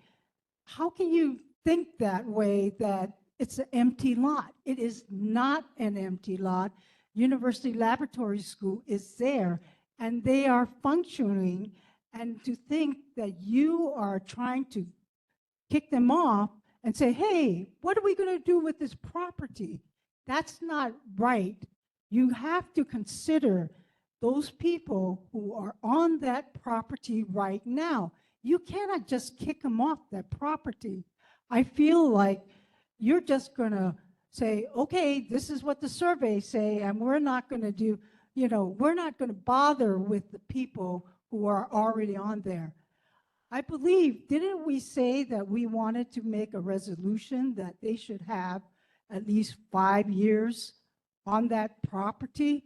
how can you think that way, that it's an empty lot? It is not an empty lot. University Laboratory School is there and they are functioning. And to think that you are trying to kick them off and say, hey, what are we going to do with this property? That's not right. You have to consider those people who are on that property right now. You cannot just kick them off that property. I feel like you're just going to say, okay, this is what the surveys say, and we're not going to do, we're not going to bother with the people who are already on there. I believe, didn't we say that we wanted to make a resolution that they should have at least 5 years on that property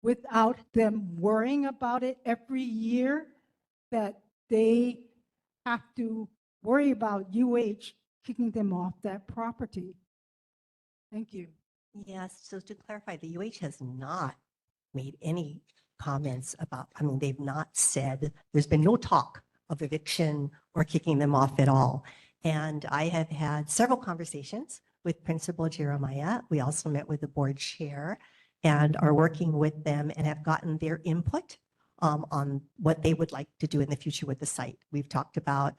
without them worrying about it every year, that they have to worry about UH kicking them off that property? Thank you. Yes, so to clarify, the UH has not made any comments about, they've not said, there's been no talk of eviction or kicking them off at all. And I have had several conversations with Principal Jeremiah. We also met with the board chair and are working with them and have gotten their input on what they would like to do in the future with the site. We've talked about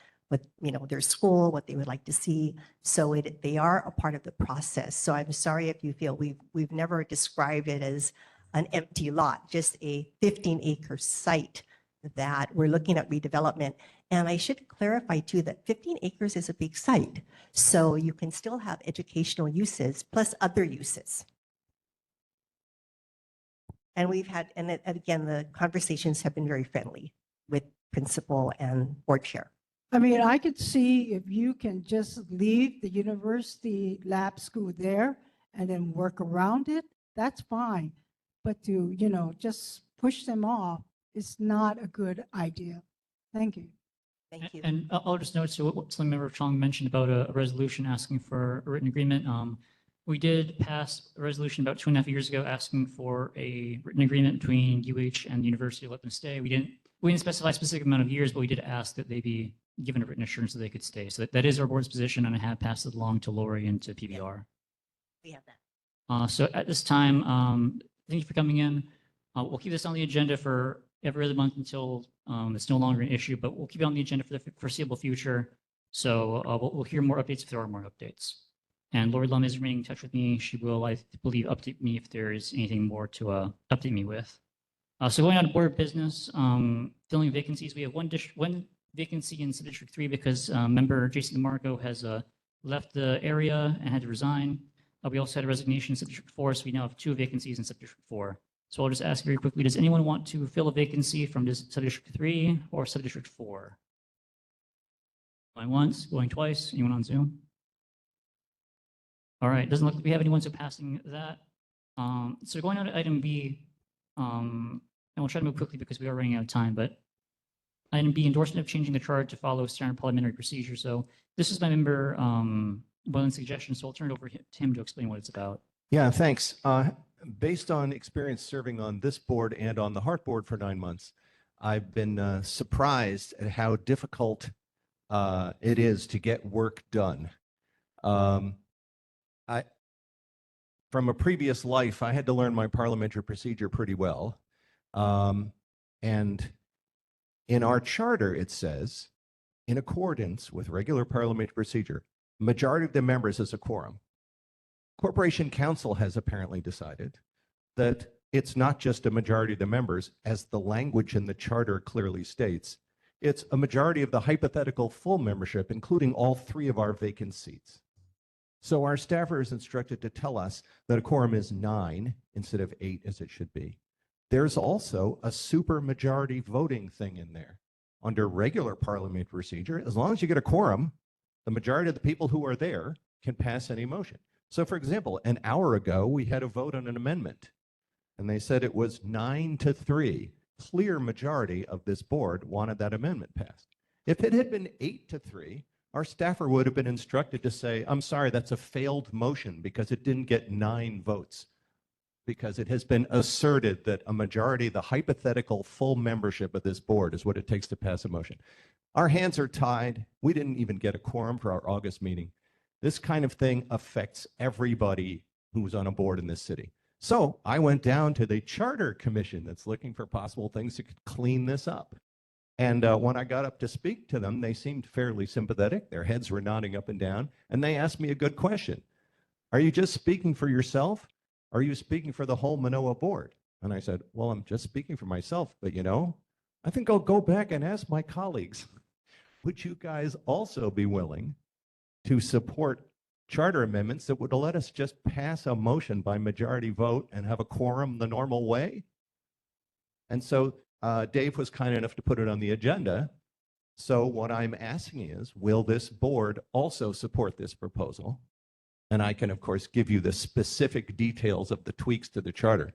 their school, what they would like to see. So they are a part of the process. So I'm sorry if you feel we've never described it as an empty lot, just a 15-acre site that we're looking at redevelopment. And I should clarify too that 15 acres is a big site. So you can still have educational uses plus other uses. And we've had, and again, the conversations have been very friendly with principal and board chair. I could see if you can just leave the University Lab School there and then work around it, that's fine. But to, just push them off is not a good idea. Thank you. Thank you. And I'll just note, so what Member Chong mentioned about a resolution asking for a written agreement. We did pass a resolution about 2.5 years ago asking for a written agreement between UH and the university to let them stay. We didn't specify a specific amount of years, but we did ask that they be given a written assurance that they could stay. So that is our board's position, and I have passed it along to Lori and to PBR. We have that. So at this time, thank you for coming in. We'll keep this on the agenda for every other month until it's no longer an issue, but we'll keep it on the agenda for the foreseeable future. So we'll hear more updates if there are more updates. And Lori Lum is remaining in touch with me. She will, I believe, update me if there is anything more to update me with. So going on to board business, filling vacancies. We have one vacancy in Subdistrict 3 because member Jason DeMarco has left the area and had to resign. We also had a resignation in Subdistrict 4, so we now have 2 vacancies in Subdistrict 4. So I'll just ask very quickly, does anyone want to fill a vacancy from Subdistrict 3 or Subdistrict 4? Going once, going twice, anyone on Zoom? All right, doesn't look like we have anyone so passing that. So going on to item B, and we'll try to move quickly because we are running out of time, but item B, endorsement of changing the charter to follow standard parliamentary procedure. So this is my member Boylan's suggestion, so I'll turn it over to him to explain what it's about. Yeah, thanks. Based on experience serving on this board and on the Heart Board for 9 months, I've been surprised at how difficult it is to get work done. From a previous life, I had to learn my parliamentary procedure pretty well. And in our charter, it says, in accordance with regular parliamentary procedure, majority of the members is a quorum. Corporation Council has apparently decided that it's not just a majority of the members, as the language in the charter clearly states. It's a majority of the hypothetical full membership, including all 3 of our vacant seats. So our staffer is instructed to tell us that a quorum is 9 instead of 8 as it should be. There's also a super majority voting thing in there. Under regular parliamentary procedure, as long as you get a quorum, the majority of the people who are there can pass any motion. So for example, an hour ago, we had a vote on an amendment, and they said it was 9-3. Clear majority of this board wanted that amendment passed. If it had been 8-3, our staffer would have been instructed to say, I'm sorry, that's a failed motion because it didn't get 9 votes. Because it has been asserted that a majority, the hypothetical full membership of this board is what it takes to pass a motion. Our hands are tied. We didn't even get a quorum for our August meeting. This kind of thing affects everybody who's on a board in this city. So I went down to the Charter Commission that's looking for possible things that could clean this up. And when I got up to speak to them, they seemed fairly sympathetic. Their heads were nodding up and down. And they asked me a good question. Are you just speaking for yourself? Or are you speaking for the whole Mānoa board? And I said, well, I'm just speaking for myself. But, I think I'll go back and ask my colleagues, would you guys also be willing to support charter amendments that would let us just pass a motion by majority vote and have a quorum the normal way? And so Dave was kind enough to put it on the agenda. So what I'm asking is, will this board also support this proposal? And I can, of course, give you the specific details of the tweaks to the charter.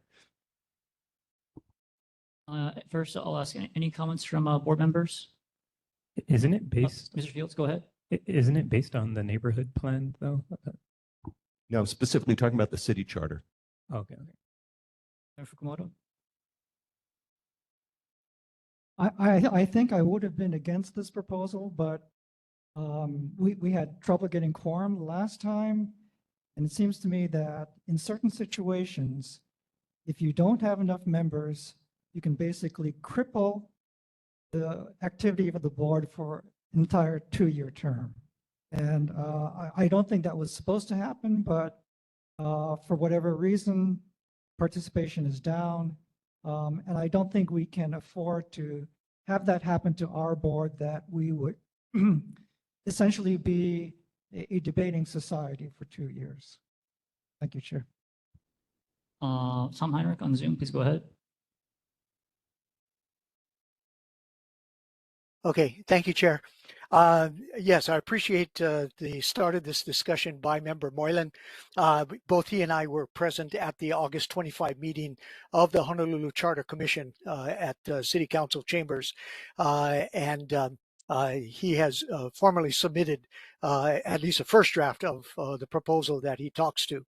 First, I'll ask any comments from board members. Isn't it based? Mr. Fields, go ahead. Isn't it based on the neighborhood plan, though? No, I'm specifically talking about the city charter. Okay. Member Fukumoto? I think I would have been against this proposal, but we had trouble getting quorum last time. And it seems to me that in certain situations, if you don't have enough members, you can basically cripple the activity of the board for an entire 2-year term. And I don't think that was supposed to happen, but for whatever reason, participation is down. And I don't think we can afford to have that happen to our board, that we would essentially be a debating society for 2 years. Thank you, Chair. Tom Heinrich on Zoom, please go ahead. Okay, thank you, Chair. Yes, I appreciate the start of this discussion by Member Moylan. Both he and I were present at the August 25 meeting of the Honolulu Charter Commission at City Council chambers. He has formally submitted at least a first draft of the proposal that he talks to.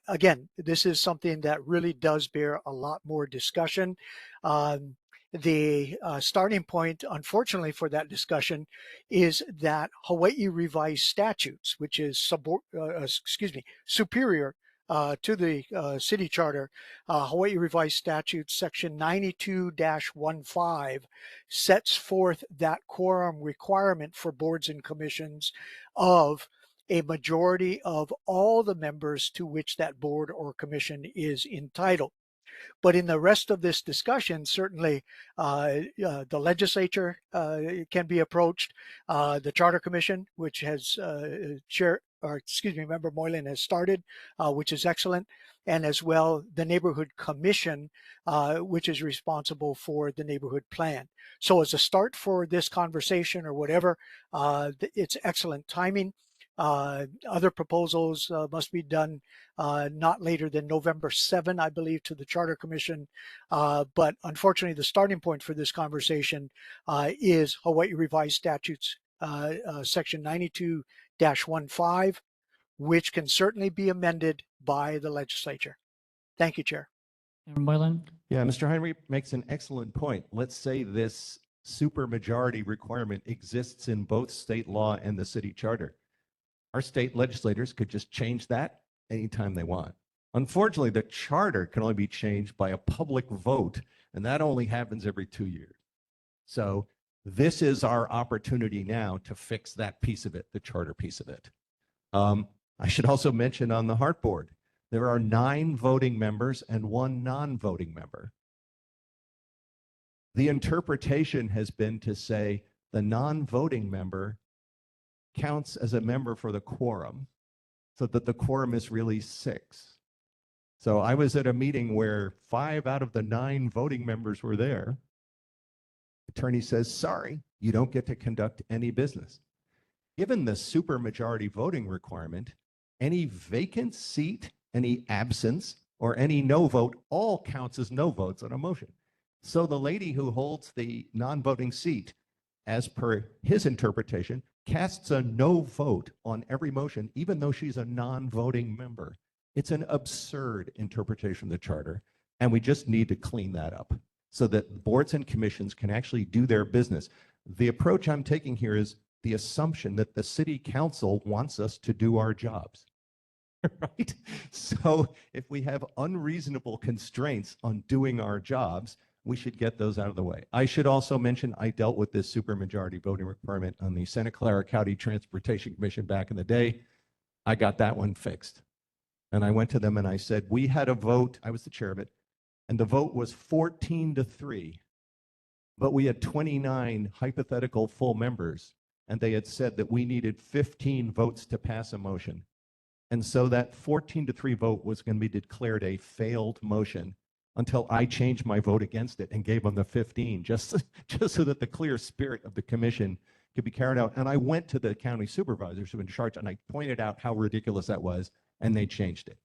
Again, this is something that really does bear a lot more discussion. The starting point, unfortunately, for that discussion is that Hawaii revised statutes, which is superior to the city charter. Hawaii revised statute section 92-15 sets forth that quorum requirement for boards and commissions of a majority of all the members to which that board or commission is entitled. But in the rest of this discussion, certainly the legislature can be approached, the Charter Commission, which has Member Moylan has started, which is excellent, and as well the Neighborhood Commission, which is responsible for the neighborhood plan. So as a start for this conversation or whatever, it's excellent timing. Other proposals must be done not later than November 7, I believe, to the Charter Commission. But unfortunately, the starting point for this conversation is Hawaii Revised Statutes, section 92-15, which can certainly be amended by the legislature. Thank you, Chair. Member Moylan? Yeah, Mr. Heinrich makes an excellent point. Let's say this supermajority requirement exists in both state law and the city charter. Our state legislators could just change that anytime they want. Unfortunately, the charter can only be changed by a public vote, and that only happens every 2 years. So this is our opportunity now to fix that piece of it, the charter piece of it. I should also mention on the Heart Board, there are 9 voting members and 1 non-voting member. The interpretation has been to say the non-voting member counts as a member for the quorum, so that the quorum is really 6. So I was at a meeting where 5 out of the 9 voting members were there. Attorney says, sorry, you don't get to conduct any business. Given the supermajority voting requirement, any vacant seat, any absence, or any no vote all counts as no votes on a motion. So the lady who holds the non-voting seat, as per his interpretation, casts a no vote on every motion, even though she's a non-voting member. It's an absurd interpretation of the charter, and we just need to clean that up so that boards and commissions can actually do their business. The approach I'm taking here is the assumption that the city council wants us to do our jobs. Right? So if we have unreasonable constraints on doing our jobs, we should get those out of the way. I should also mention I dealt with this supermajority voting requirement on the Santa Clara County Transportation Commission back in the day. I got that one fixed. And I went to them and I said, we had a vote, I was the chair of it, and the vote was 14-3, but we had 29 hypothetical full members, and they had said that we needed 15 votes to pass a motion. And so that 14-3 vote was going to be declared a failed motion until I changed my vote against it and gave them the 15, just so that the clear spirit of the commission could be carried out. And I went to the county supervisors who were in charge and I pointed out how ridiculous that was, and they changed it.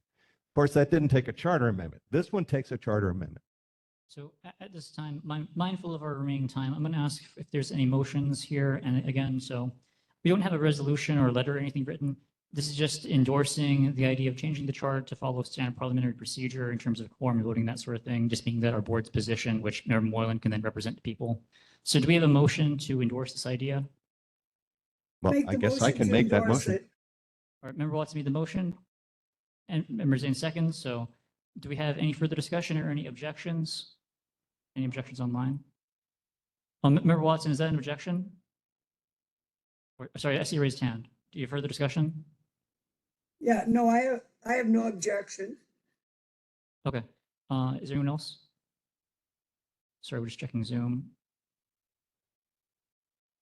Of course, that didn't take a charter amendment. This one takes a charter amendment. So at this time, mindful of our remaining time, I'm going to ask if there's any motions here. And again, so we don't have a resolution or a letter or anything written. This is just endorsing the idea of changing the charter to follow standard parliamentary procedure in terms of quorum voting, that sort of thing, just being that our board's position, which Mayor Moylan can then represent to people. So do we have a motion to endorse this idea? Well, Make I the guess I motion can to make that endorse motion. it. All right, Member Watson made the motion and Member Zane seconds. So do we have any further discussion or any objections? Any objections online? Member Watson, is that an objection? Or, sorry, I see a raised hand. Do you have further discussion? Yeah, no, I have no objection. Okay. Is there anyone else? Sorry, we're just checking Zoom.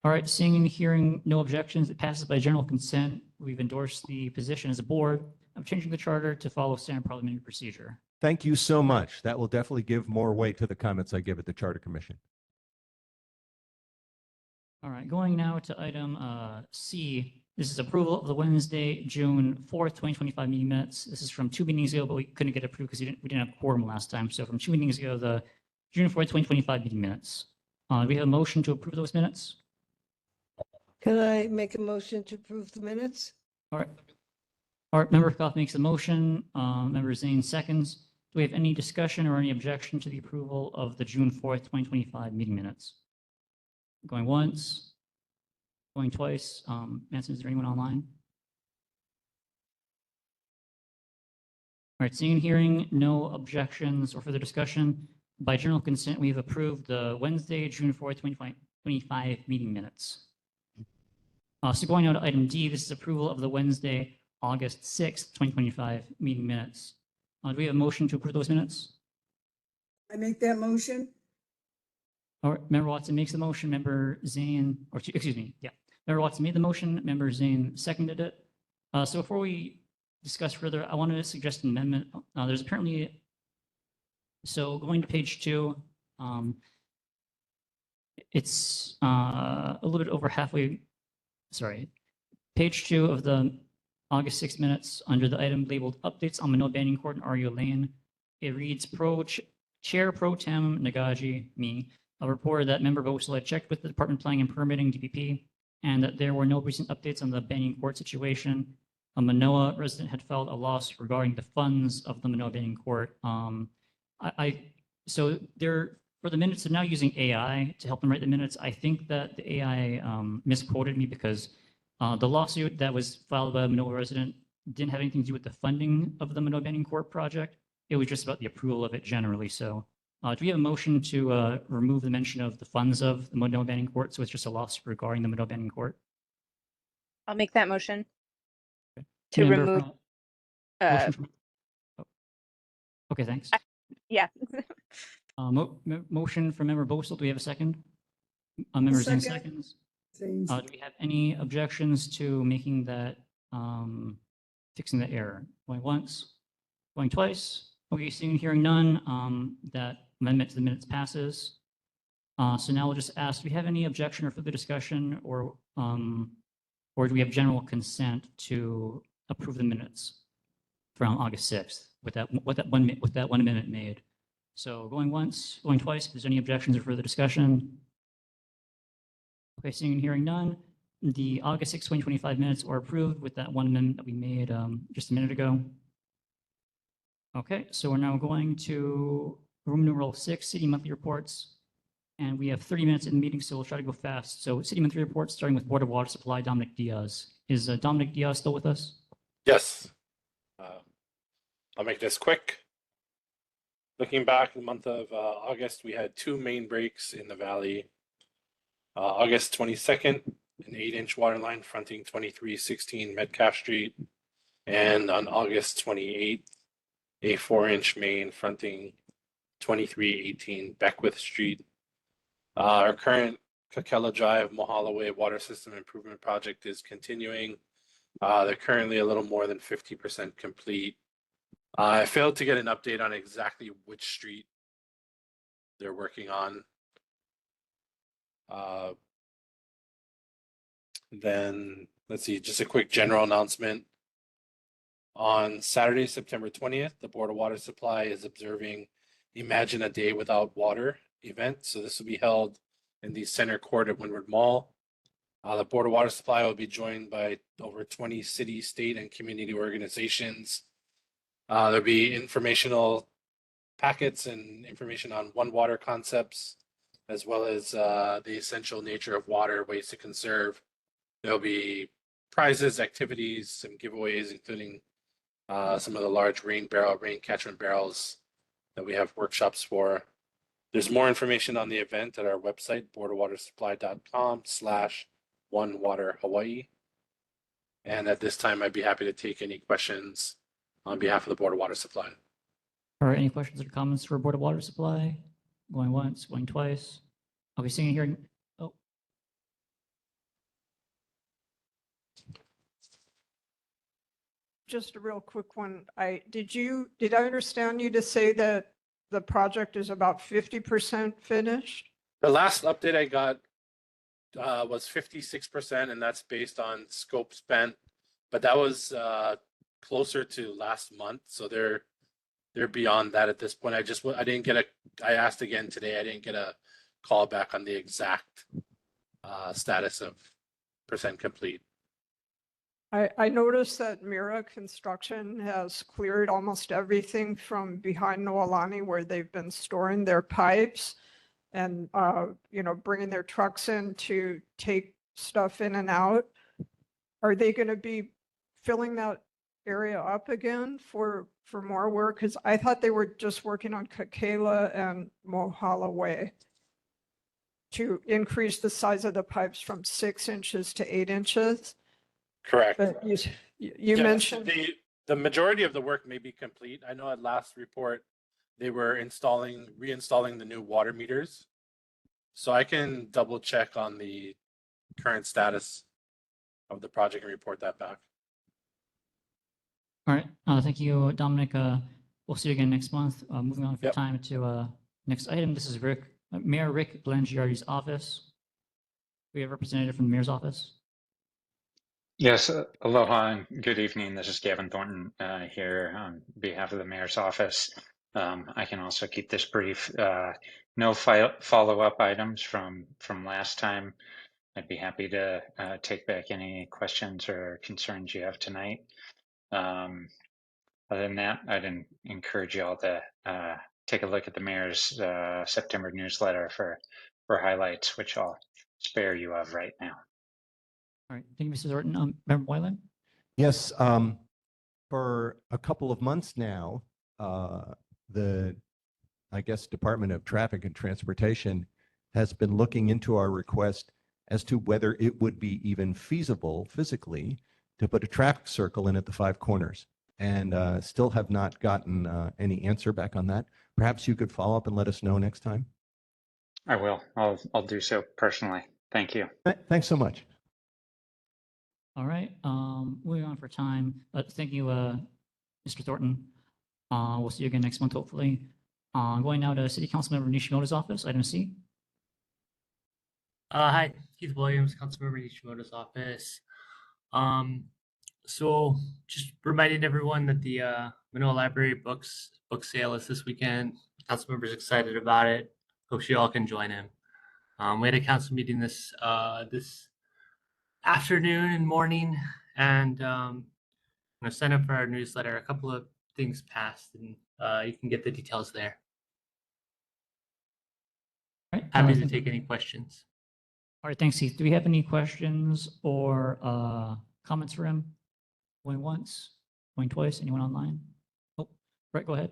All right, seeing and hearing no objections, it passes by general consent. We've endorsed the position as a board of changing the charter to follow standard parliamentary procedure. Thank you so much. That will definitely give more weight to the comments I give at the Charter Commission. All right, going now to item C. This is approval of the Wednesday, June 4th, 2025 meeting minutes. This is from 2 meetings ago, but we couldn't get approved because we didn't have quorum last time. So from 2 meetings ago, the June 4th, 2025 meeting minutes. Do we have a motion to approve those minutes? Can I make a motion to approve the minutes? All right. All right, Member Koff makes the motion. Member Zane seconds. Do we have any discussion or any objection to the approval of the June 4th, 2025 meeting minutes? Going once, going twice. Manson, is there anyone online? All right, seeing and hearing no objections or further discussion, by general consent, we have approved the Wednesday, June 4th, 2025 meeting minutes. So going on to item D, this is approval of the Wednesday, August 6th, 2025 meeting minutes. Do we have a motion to approve those minutes? I make that motion. All right, Member Watson makes the motion, Member Zane, or excuse me, yeah. Member Watson made the motion, Member Zane seconded it. So before we discuss further, I wanted to suggest an amendment. There's apparently, so going to page 2, it's a little bit over halfway, sorry, page 2 of the August 6th minutes under the item labeled Updates on Manoa Banning Court and RU Lane. It reads Chair Pro Tem Nagaji, me, reported that Member Bosel had checked with the Department of Planning and Permitting, DPP, and that there were no recent updates on the Banning Court situation. A Manoa resident had filed a lawsuit regarding the funds of the Manoa Banning Court. So they're, for the minutes, they're now using AI to help them write the minutes. I think that the AI misquoted me because the lawsuit that was filed by a Manoa resident didn't have anything to do with the funding of the Manoa Banning Court project. It was just about the approval of it generally. So do we have a motion to remove the mention of the funds of the Manoa Banning Court? So it's just a lawsuit regarding the Manoa Banning Court. I'll make that motion Okay. to Member remove. motion from- oh. Okay, thanks. Yeah. Motion from Member Bosel. Do we have a second? Member Zane Second. seconds. Do we have any objections to making that, fixing that error? Going once, going twice? Okay, seeing and hearing none, that amendment to the minutes passes. So now we'll just ask, do we have any objection or further discussion, or do we have general consent to approve the minutes from August 6th with that one amendment made? So going once, going twice, if there's any objections or further discussion. Okay, seeing and hearing none, the August 6th, 2025 minutes are approved with that one amendment that we made just a minute ago. Okay, so we're now going to room numeral 6, city monthly reports. And we have 30 minutes in the meeting, so we'll try to go fast. So city monthly reports, starting with Board of Water Supply, Dominic Diaz. Is Dominic Diaz still with us? Yes. I'll make this quick. Looking back, the month of August, we had 2 main breaks in the valley. August 22nd, an 8-inch water line fronting 2316 Metcalf Street. And on August 28th, a 4-inch main fronting 2318 Beckwith Street. Our current Kakela Drive Mohalaway water system improvement project is continuing. They're currently a little more than 50% complete. I failed to get an update on exactly which street they're working on. Then let's see, just a quick general announcement. On Saturday, September 20th, the Board of Water Supply is observing Imagine a Day Without Water event. So this will be held in the center court at Windward Mall. The Board of Water Supply will be joined by over 20 city, state, and community organizations. There'll be informational packets and information on One Water concepts, as well as the essential nature of water, ways to conserve. There'll be prizes, activities, some giveaways, including some of the large rain catchment barrels that we have workshops for. There's more information on the event at our website, boardofwatersupply.com/OneWaterHawaii. And at this time, I'd be happy to take any questions on behalf of the Board of Water Supply. All right, any questions or comments for Board of Water Supply? Going once, going twice. Are we seeing it here? Oh, Just a real quick one. Did I understand you to say that the project is about 50% finished? The last update I got was 56%, and that's based on scope spent, but that was closer to last month, so they're beyond that at this point. I didn't get I asked again today. I didn't get a call back on the exact status of percent complete. I noticed that Mira Construction has cleared almost everything from behind Noelani where they've been storing their pipes and, bringing their trucks in to take stuff in and out. Are they going to be filling that area up again for more work? Because I thought they were just working on Kakela and Mohalaway to increase the size of the pipes from 6 inches to 8 inches. Correct. But you Yes, mentioned the majority of the work may be complete. I know at last report they were reinstalling the new water meters. So I can double check on the current status of the project and report that back. all right. Thank you, Dominic. We'll see you again next month. Moving on for Yep. time to next item. This is Mayor Rick Blangiardi's office. We have a representative from the mayor's office. Yes, aloha and good evening. This is Gavin Thornton here on behalf of the mayor's office. I can also keep this brief. No follow-up items from last time. I'd be happy to take back any questions or concerns you have tonight. Other than that, I'd encourage you all to take a look at the mayor's September newsletter for highlights, which I'll spare you of right now. All right. Thank you, Mr. Thornton. Member Wyland? Yes, for a couple of months now, the, I guess, Department of Traffic and Transportation has been looking into our request as to whether it would be even feasible physically to put a traffic circle in at the 5 corners, and still have not gotten any answer back on that. Perhaps you could follow up and let us know next time. I will. I'll do so personally. Thank you. Thanks so much. All right. Moving on for time. Thank you, Mr. Thornton. We'll see you again next month, hopefully. Going now to City Council Member Nishimoto's office, item C. Hi, Keith Williams, Councilmember Nishimoto's office. So just reminding everyone that the Manoa Library book sale is this weekend. Councilmember's excited about it. Hope you all can join him. We had a council meeting this afternoon and morning, and sign up for our newsletter. A couple of things passed, and you can get the details there. right. Happy to thank you. take any questions. All right, thanks, Heath. Do we have any questions or comments for him? Going once, going twice, anyone online? Oh, Brett, go ahead.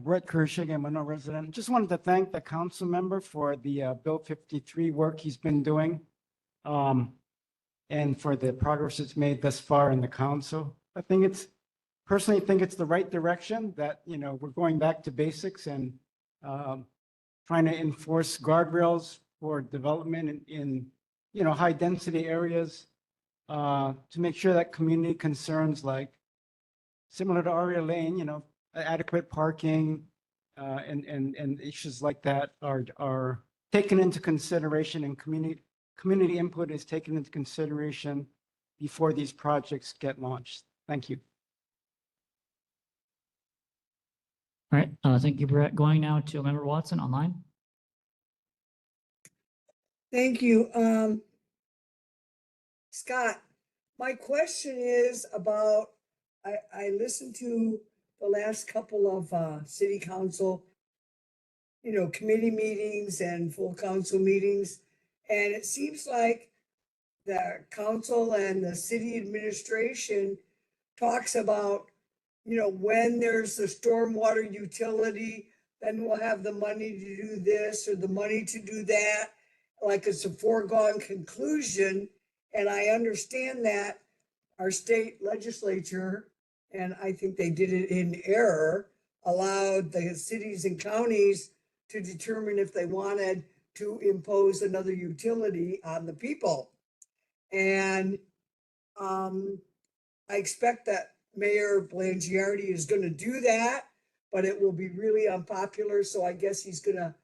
Brett Kirsch, again, Mānoa resident. Just wanted to thank the council member for the Bill 53 work he's been doing, and for the progress it's made thus far in the council. I think personally think it's the right direction that, we're going back to basics and trying to enforce guardrails for development in high density areas to make sure that community concerns like similar to Aria Lane, adequate parking and issues like that are taken into consideration, and community input is taken into consideration before these projects get launched. Thank you. All right, thank you, Brett. Going now to Member Watson online. Thank you. Scott, my question is about, I listened to the last couple of city council, committee meetings and full council meetings. And it seems like the council and the city administration talks about, when there's a stormwater utility, then we'll have the money to do this or the money to do that, like it's a foregone conclusion. And I understand that our state legislature, and I think they did it in error, allowed the cities and counties to determine if they wanted to impose another utility on the people. And I expect that Mayor Blangiardi is going to do that, but it will be really unpopular. So I guess he's going to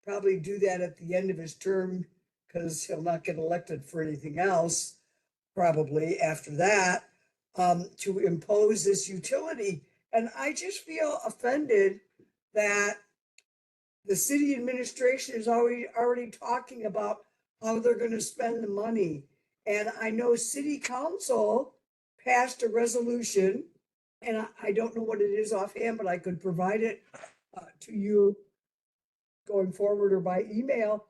probably do that at the end of his term, because he'll not get elected for anything else probably after that, to impose this utility. And I just feel offended that the city administration is already talking about how they're going to spend the money. And I know city council passed a resolution, and I don't know what it is offhand, but I could provide it to you going forward or by email,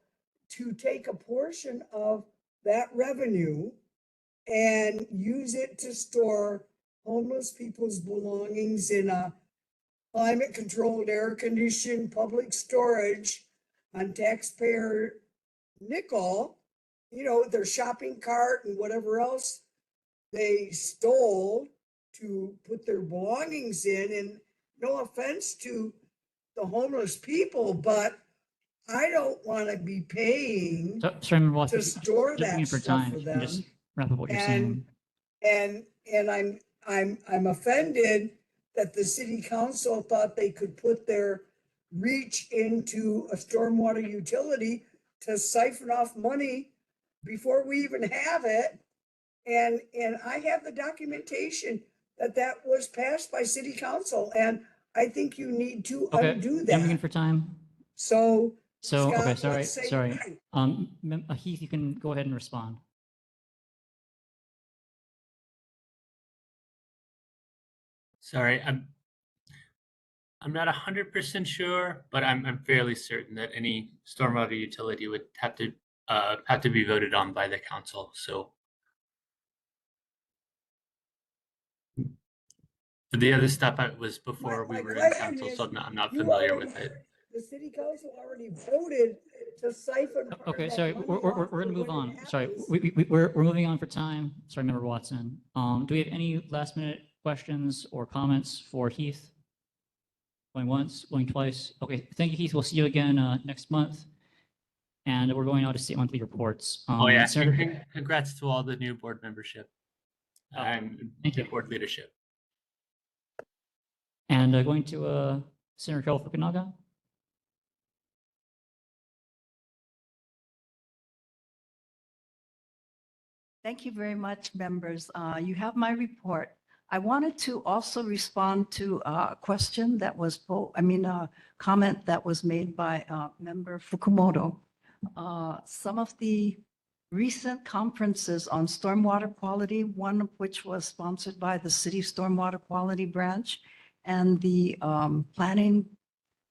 to take a portion of that revenue and use it to store homeless people's belongings in a climate controlled, air conditioned public storage on taxpayer nickel, their shopping cart and whatever else they stole to put their belongings in. And no offense to the homeless people, but I don't want to be paying Sorry, Member Watson, to store just that looking for stuff time. for If you can them. just wrap up what you're saying. And I'm offended that the city council thought they could put their reach into a stormwater utility to siphon off money before we even have it. And I have the documentation that was passed by city council, and I think you need to Okay, undo I'm looking that. for time. So, Okay, Scott, let's say sorry. Heath, you can go ahead and respond. Sorry, I'm not 100% sure, but I'm fairly certain that any stormwater utility would have to be voted on by the council. So the other stuff was before we my were in question council, is, so I'm not you familiar already- with it. the city council already voted to siphon. part of Okay, that sorry, money we're off going to for move when it on. Sorry, happens. we're moving on for time. Sorry, Member Watson. Do we have any last minute questions or comments for Heath? Going once, going twice. Okay, thank you, Heath. We'll see you again next month. And we're going on to state monthly reports. Oh yeah, Senator, congrats to all the new board membership and thank you. board leadership. And going to Senator Carol Fukunaga. Thank you very much, members. You have my report. I wanted to also respond to a question that was, a comment that was made by Member Fukumoto. Some of the recent conferences on stormwater quality, one of which was sponsored by the City Stormwater Quality Branch and the Planning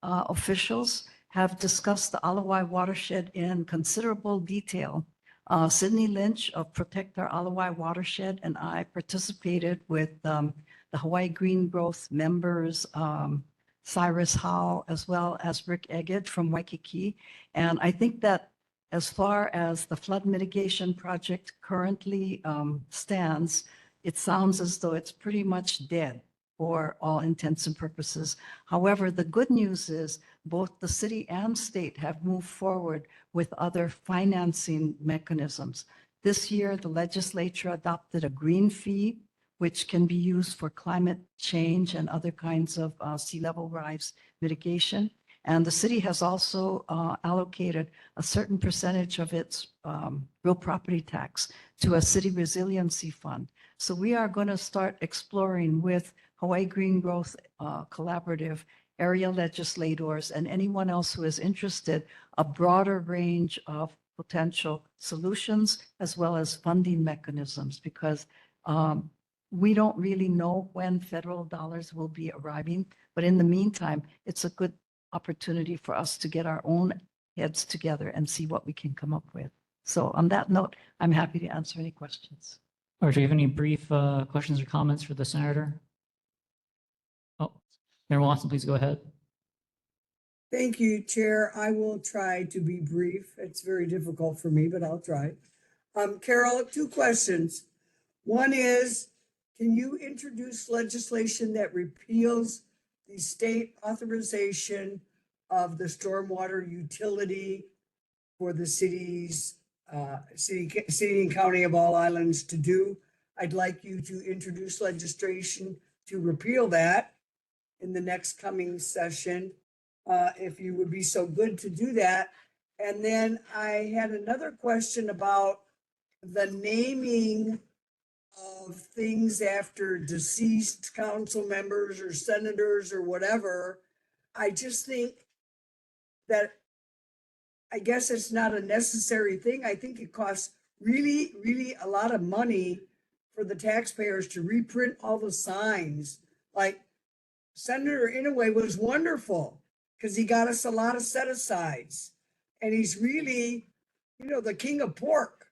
officials have discussed the Alawai watershed in considerable detail. Sydney Lynch of Protect Our Alawai Watershed and I participated with the Hawaii Green Growth members, Cyrus Howe, as well as Rick Eggett from Waikiki. And I think that as far as the flood mitigation project currently stands, it sounds as though it's pretty much dead for all intents and purposes. However, the good news is both the city and state have moved forward with other financing mechanisms. This year, the legislature adopted a green fee, which can be used for climate change and other kinds of sea level rise mitigation. And the city has also allocated a certain percentage of its real property tax to a city resiliency fund. So we are going to start exploring with Hawaii Green Growth Collaborative, area legislators, and anyone else who is interested, a broader range of potential solutions as well as funding mechanisms, because we don't really know when federal dollars will be arriving. But in the meantime, it's a good opportunity for us to get our own heads together and see what we can come up with. So on that note, I'm happy to answer any questions. Or do you have any brief questions or comments for the senator? Oh, Mayor Watson, please go ahead. Thank you, Chair. I will try to be brief. It's very difficult for me, but I'll try. Carol, 2 questions. One is, can you introduce legislation that repeals the state authorization of the stormwater utility for the cities, city and county of all islands to do? I'd like you to introduce legislation to repeal that in the next coming session, if you would be so good to do that. And then I had another question about the naming of things after deceased council members or senators or whatever. I just think that, I guess it's not a necessary thing. I think it costs really, really a lot of money for the taxpayers to reprint all the signs. Like Senator Inouye was wonderful because he got us a lot of set-asides. And he's really, the king of pork.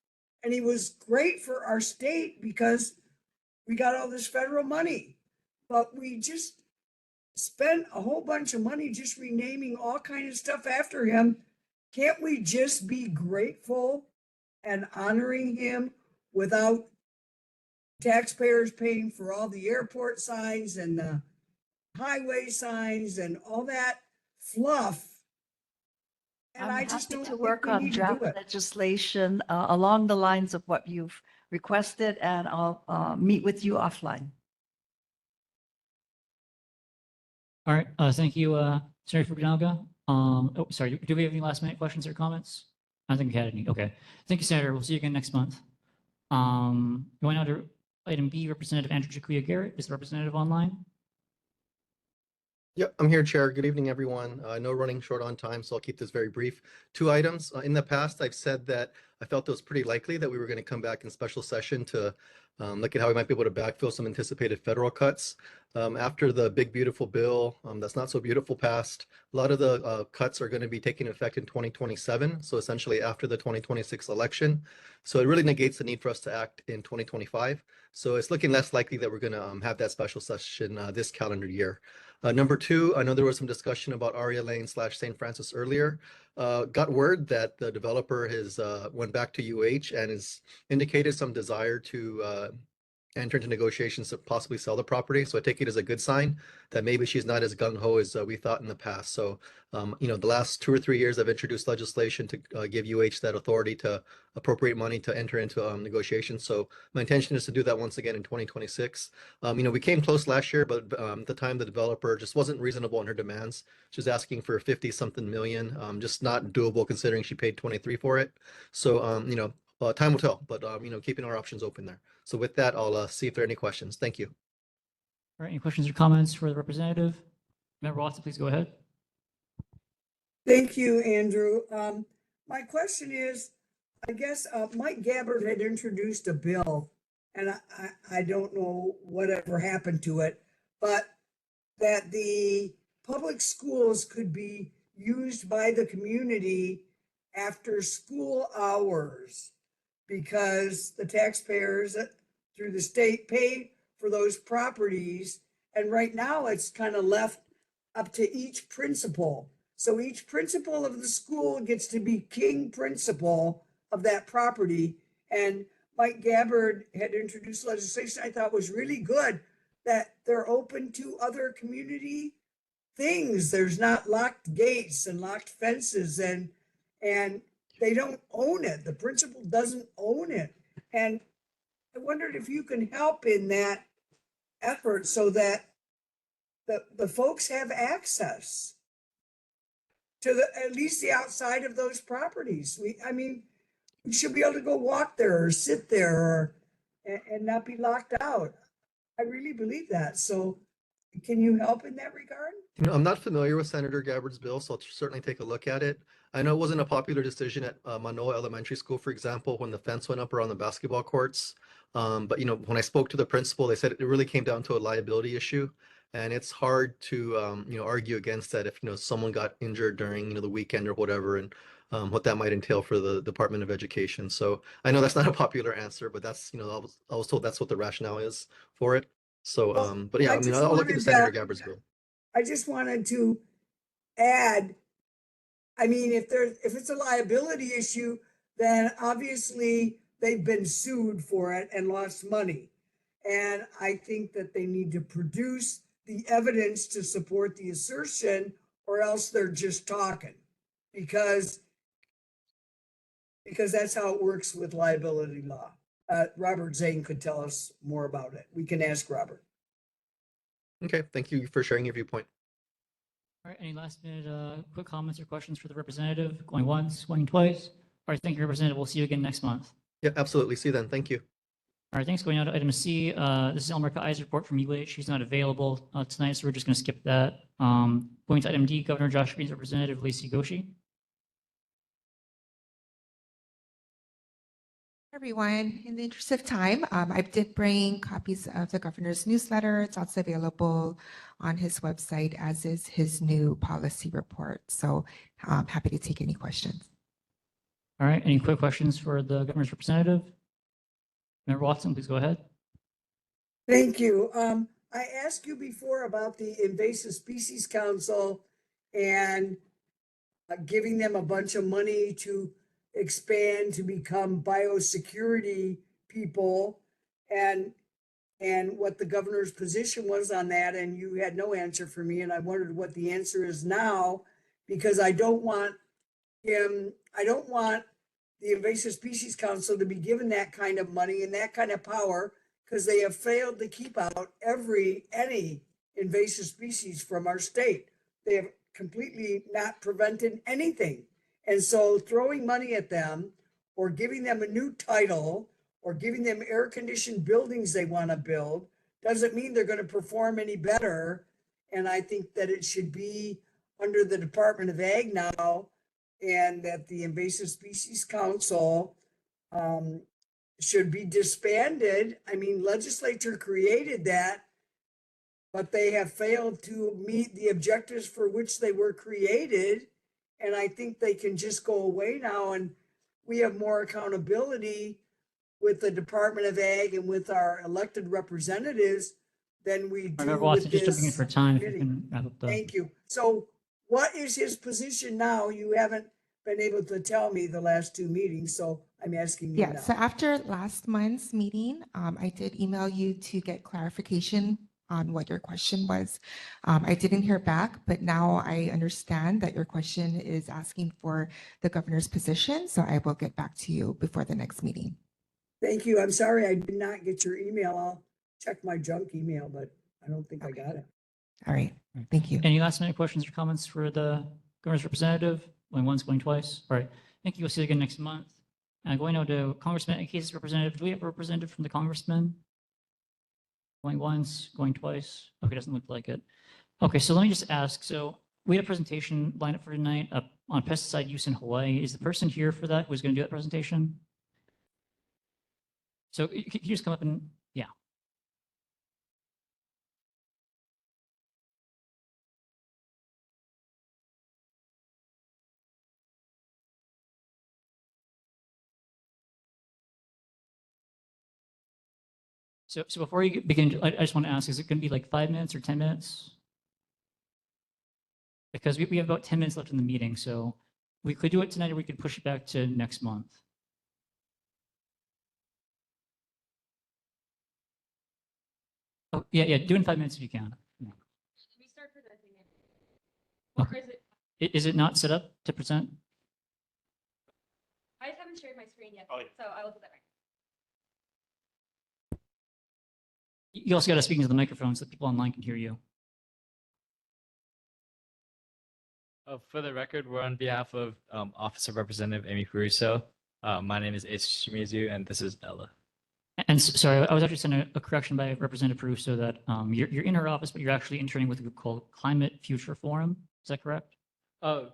And he was great for our state because we got all this federal money. But we just spent a whole bunch of money just renaming all kinds of stuff after him. Can't we just be grateful and honoring him without taxpayers paying for all the airport signs and the highway signs and all that fluff? And I'm I just happy don't to think work we on need to do draft it. legislation along the lines of what you've requested, and I'll meet with you offline. All right, thank you, Senator Fukunaga. Oh, sorry, do we have any last minute questions or comments? I don't think we had any. Okay, thank you, Senator. We'll see you again next month. Going on to item B, Representative Andrew Jakuya Garrett. Is the representative online? Yep, I'm here, Chair. Good evening, everyone. I know running short on time, so I'll keep this very brief. 2 items. In the past, I've said that I felt it was pretty likely that we were going to come back in special session to look at how we might be able to backfill some anticipated federal cuts. After the big, beautiful bill that's not so beautiful passed, a lot of the cuts are going to be taking effect in 2027, so essentially after the 2026 election. So it really negates the need for us to act in 2025. So it's looking less likely that we're going to have that special session this calendar year. Number 2, I know there was some discussion about Aria Lane / St. Francis earlier. Got word that the developer has went back to UH and has indicated some desire to enter into negotiations to possibly sell the property. So I take it as a good sign that maybe she's not as gung-ho as we thought in the past. So, the last 2 or 3 years I've introduced legislation to give UH that authority to appropriate money to enter into negotiations. So my intention is to do that once again in 2026. We came close last year, but at the time the developer just wasn't reasonable in her demands. She was asking for 50-something million, just not doable considering she paid 23 for it. So, time will tell, but keeping our options open there. So with that, I'll see if there are any questions. Thank you. All right, any questions or comments for the representative? Member Watson, please go ahead. Thank you, Andrew. My question is, I guess Mike Gabbard had introduced a bill, and I don't know whatever happened to it, but that the public schools could be used by the community after school hours because the taxpayers through the state pay for those properties. And right now it's kind of left up to each principal. So each principal of the school gets to be king principal of that property. And Mike Gabbard had introduced legislation I thought was really good, that they're open to other community things. There's not locked gates and locked fences and they don't own it. The principal doesn't own it. And I wondered if you can help in that effort so that the folks have access to at least the outside of those properties. We should be able to go walk there or sit there and not be locked out. I really believe that. So can you help in that regard? I'm not familiar with Senator Gabbard's bill, so I'll certainly take a look at it. I know it wasn't a popular decision at Mānoa Elementary School, for example, when the fence went up around the basketball courts. But when I spoke to the principal, they said it really came down to a liability issue. And it's hard to argue against that if someone got injured during the weekend or whatever, and what that might entail for the Department of Education. So I know that's not a popular answer, but that's I was told that's what the rationale is for it. So but yeah, I'll look into Senator Gabbard's bill. I just wanted to add, if it's a liability issue, then obviously they've been sued for it and lost money. And I think that they need to produce the evidence to support the assertion, or else they're just talking. Because that's how it works with liability law. Robert Zane could tell us more about it. We can ask Robert. Okay, thank you for sharing your viewpoint. All right, any last minute quick comments or questions for the representative? Going once, going twice. All right, thank you, Representative. We'll see you again next month. Yeah, absolutely. See you then. Thank you. All right, thanks. Going on to item C. This is Elmer Kai's report from UH. She's not available tonight, so we're just going to skip that. Going to item D, Governor Josh Green's representative, Lacey Goshi. Everyone, in the interest of time, I did bring copies of the governor's newsletter. It's also available on his website, as is his new policy report. So I'm happy to take any questions. All right, any quick questions for the governor's representative? Member Watson, please go ahead. Thank you. I asked you before about the Invasive Species Council and giving them a bunch of money to expand to become biosecurity people and what the governor's position was on that, and you had no answer for me, and I wondered what the answer is now, because I don't want the Invasive Species Council to be given that kind of money and that kind of power, because they have failed to keep out any invasive species from our state. They have completely not prevented anything. And so throwing money at them or giving them a new title or giving them air-conditioned buildings they want to build doesn't mean they're going to perform any better. And I think that it should be under the Department of Ag now, and that the Invasive Species Council should be disbanded. Legislature created that, but they have failed to meet the objectives for which they were created. And I think they can just go away now, and we have more accountability with the Department of Ag and with our elected representatives than we do Member Watson, with just jumping in this for time, if you committee. can wrap up the. Thank you. So what is his position now? You haven't been able to tell me the last two meetings, so I'm asking you Yeah, now. so after last month's meeting, I did email you to get clarification on what your question was. I didn't hear back, but now I understand that your question is asking for the governor's position, so I will get back to you before the next meeting. Thank you. I'm sorry I did not get your email. I'll check my junk email, but I don't think I got it. All right, thank you. Any last minute questions or comments for the governor's representative? Going once, going twice. All right. Thank you. We'll see you again next month. Going now to Congressman and cases representative. Do we have a representative from the congressman? Going once, going twice. Okay, doesn't look like it. Okay, so let me just ask. So we had a presentation lined up for tonight on pesticide use in Hawaii. Is the person here for that? Who's going to do that presentation? So can you just come up and, yeah. So before you begin, I just want to ask, is it going to be like 5 minutes or 10 minutes? Because we have about 10 minutes left in the meeting, so we could do it tonight or we could push it back to next month. Oh, yeah, do it in 5 minutes if you can. Yeah. We start presenting it. Or Okay. is it? Is it not set up to present? I just haven't shared my screen yet, Oh, yeah. so I will do that right You also got to speak into the microphone so that people online can hear you. For the record, we're on behalf of Office of Representative Amy Caruso. My name is Ace Shimizu, and this is Ella. And sorry, I was actually sent a correction by Representative Peruso that you're in her office, but you're actually interning with a group called Climate Future Forum. Is that correct? Oh,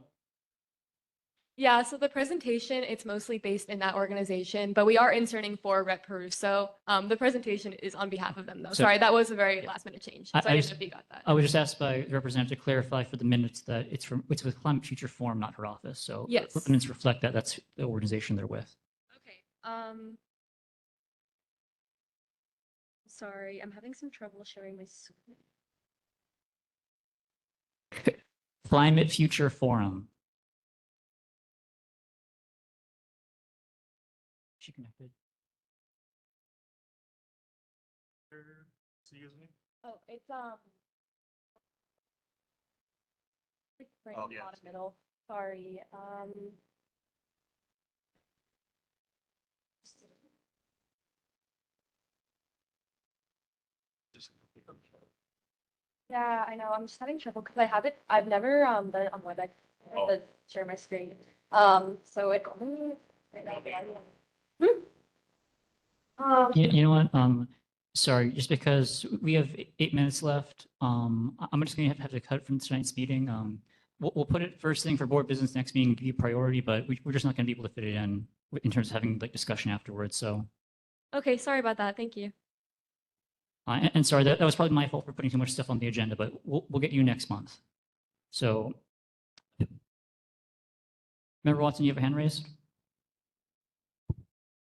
Yeah, so the presentation, it's mostly based in that organization, but we are interning for Rep. Peruso. The presentation is on behalf of them, though. So- Sorry, that was a very last minute change. So I didn't just- know if you got that. I was just asked by the representative to clarify for the minutes that it's with Climate Future Forum, not her office. So Yes. the minutes reflect that that's the organization they're with. Okay. Sorry, I'm having some trouble sharing my screen. Climate Future Forum. She connected. Oh, it's right Oh, in the yeah. bottom middle. Sorry. Yeah, I know. I'm just having trouble because I've never done it on WebEx. I have to share my screen. So it You know what? Sorry, just because we have 8 minutes left, I'm just gonna have to cut from tonight's meeting. We'll put it first thing for board business next meeting, give you priority, but we're just not gonna be able to fit it in terms of having like discussion afterwards. So, Okay, sorry about that. Thank you. and sorry, that was probably my fault for putting too much stuff on the agenda, but we'll get you next month. So, Member Watson, you have a hand raised?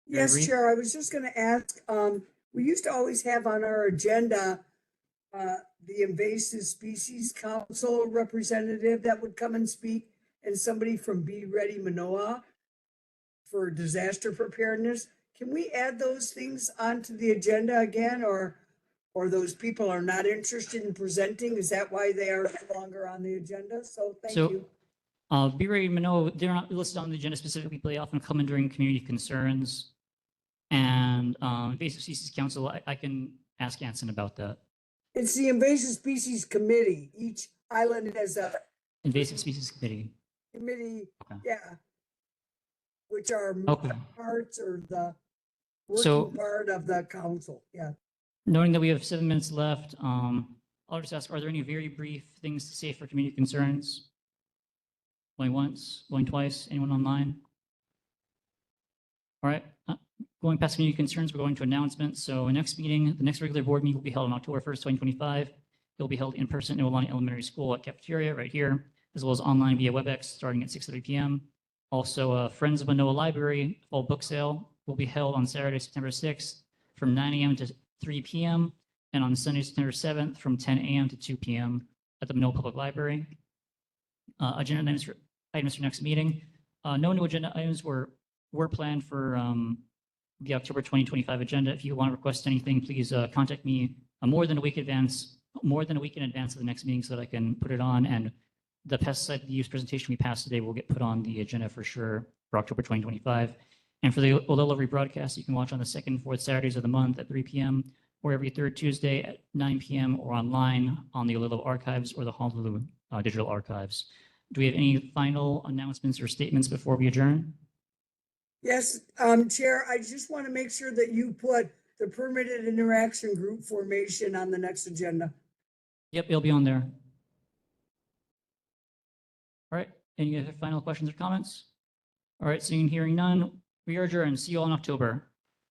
Yes, Agree? Chair, I was just gonna ask, we used to always have on our agenda, the Invasive Species Council representative that would come and speak, and somebody from Be Ready Manoa for disaster preparedness. Can we add those things onto the agenda again, or those people are not interested in presenting? Is that why they are no longer on the agenda? So thank So, you. Be Ready Manoa, they're not listed on the agenda specifically, but they often come in during community concerns. And Invasive Species Council, I can ask Anson about that. It's the Invasive Species Committee. Each island has a Invasive Species Committee. committee, Okay. yeah. Which are Okay. parts or the So- working part of the council, yeah. Knowing that we have 7 minutes left, I'll just ask, are there any very brief things to say for community concerns? Going once, going twice, anyone online? All right, going past community concerns, we're going to announcements. So next meeting, the next regular board meeting will be held on October 1st, 2025. It'll be held in person in Iolani Elementary School at cafeteria right here, as well as online via WebEx starting at 6:30 p.m. Also, Friends of Manoa Library Fall Book Sale will be held on Saturday, September 6th from 9 a.m. to 3 p.m. and on Sunday, September 7th from 10 a.m. to 2 p.m. at the Manoa Public Library. Agenda items for next meeting. No new agenda items were planned for the October 2025 agenda. If you want to request anything, please contact me more than a week in advance of the next meeting so that I can put it on. And the pesticide use presentation we passed today will get put on the agenda for sure for October 2025. And for the Olelo rebroadcast, you can watch on the second and fourth Saturdays of the month at 3 p.m. or every third Tuesday at 9 p.m. or online on the Olelo archives or the Honolulu digital archives. Do we have any final announcements or statements before we adjourn? Yes, Chair, I just want to make sure that you put the permitted interaction group formation on the next agenda. Yep, it'll be on there. All right, any other final questions or comments? All right, seeing and hearing none, we are adjourned. See you all in October.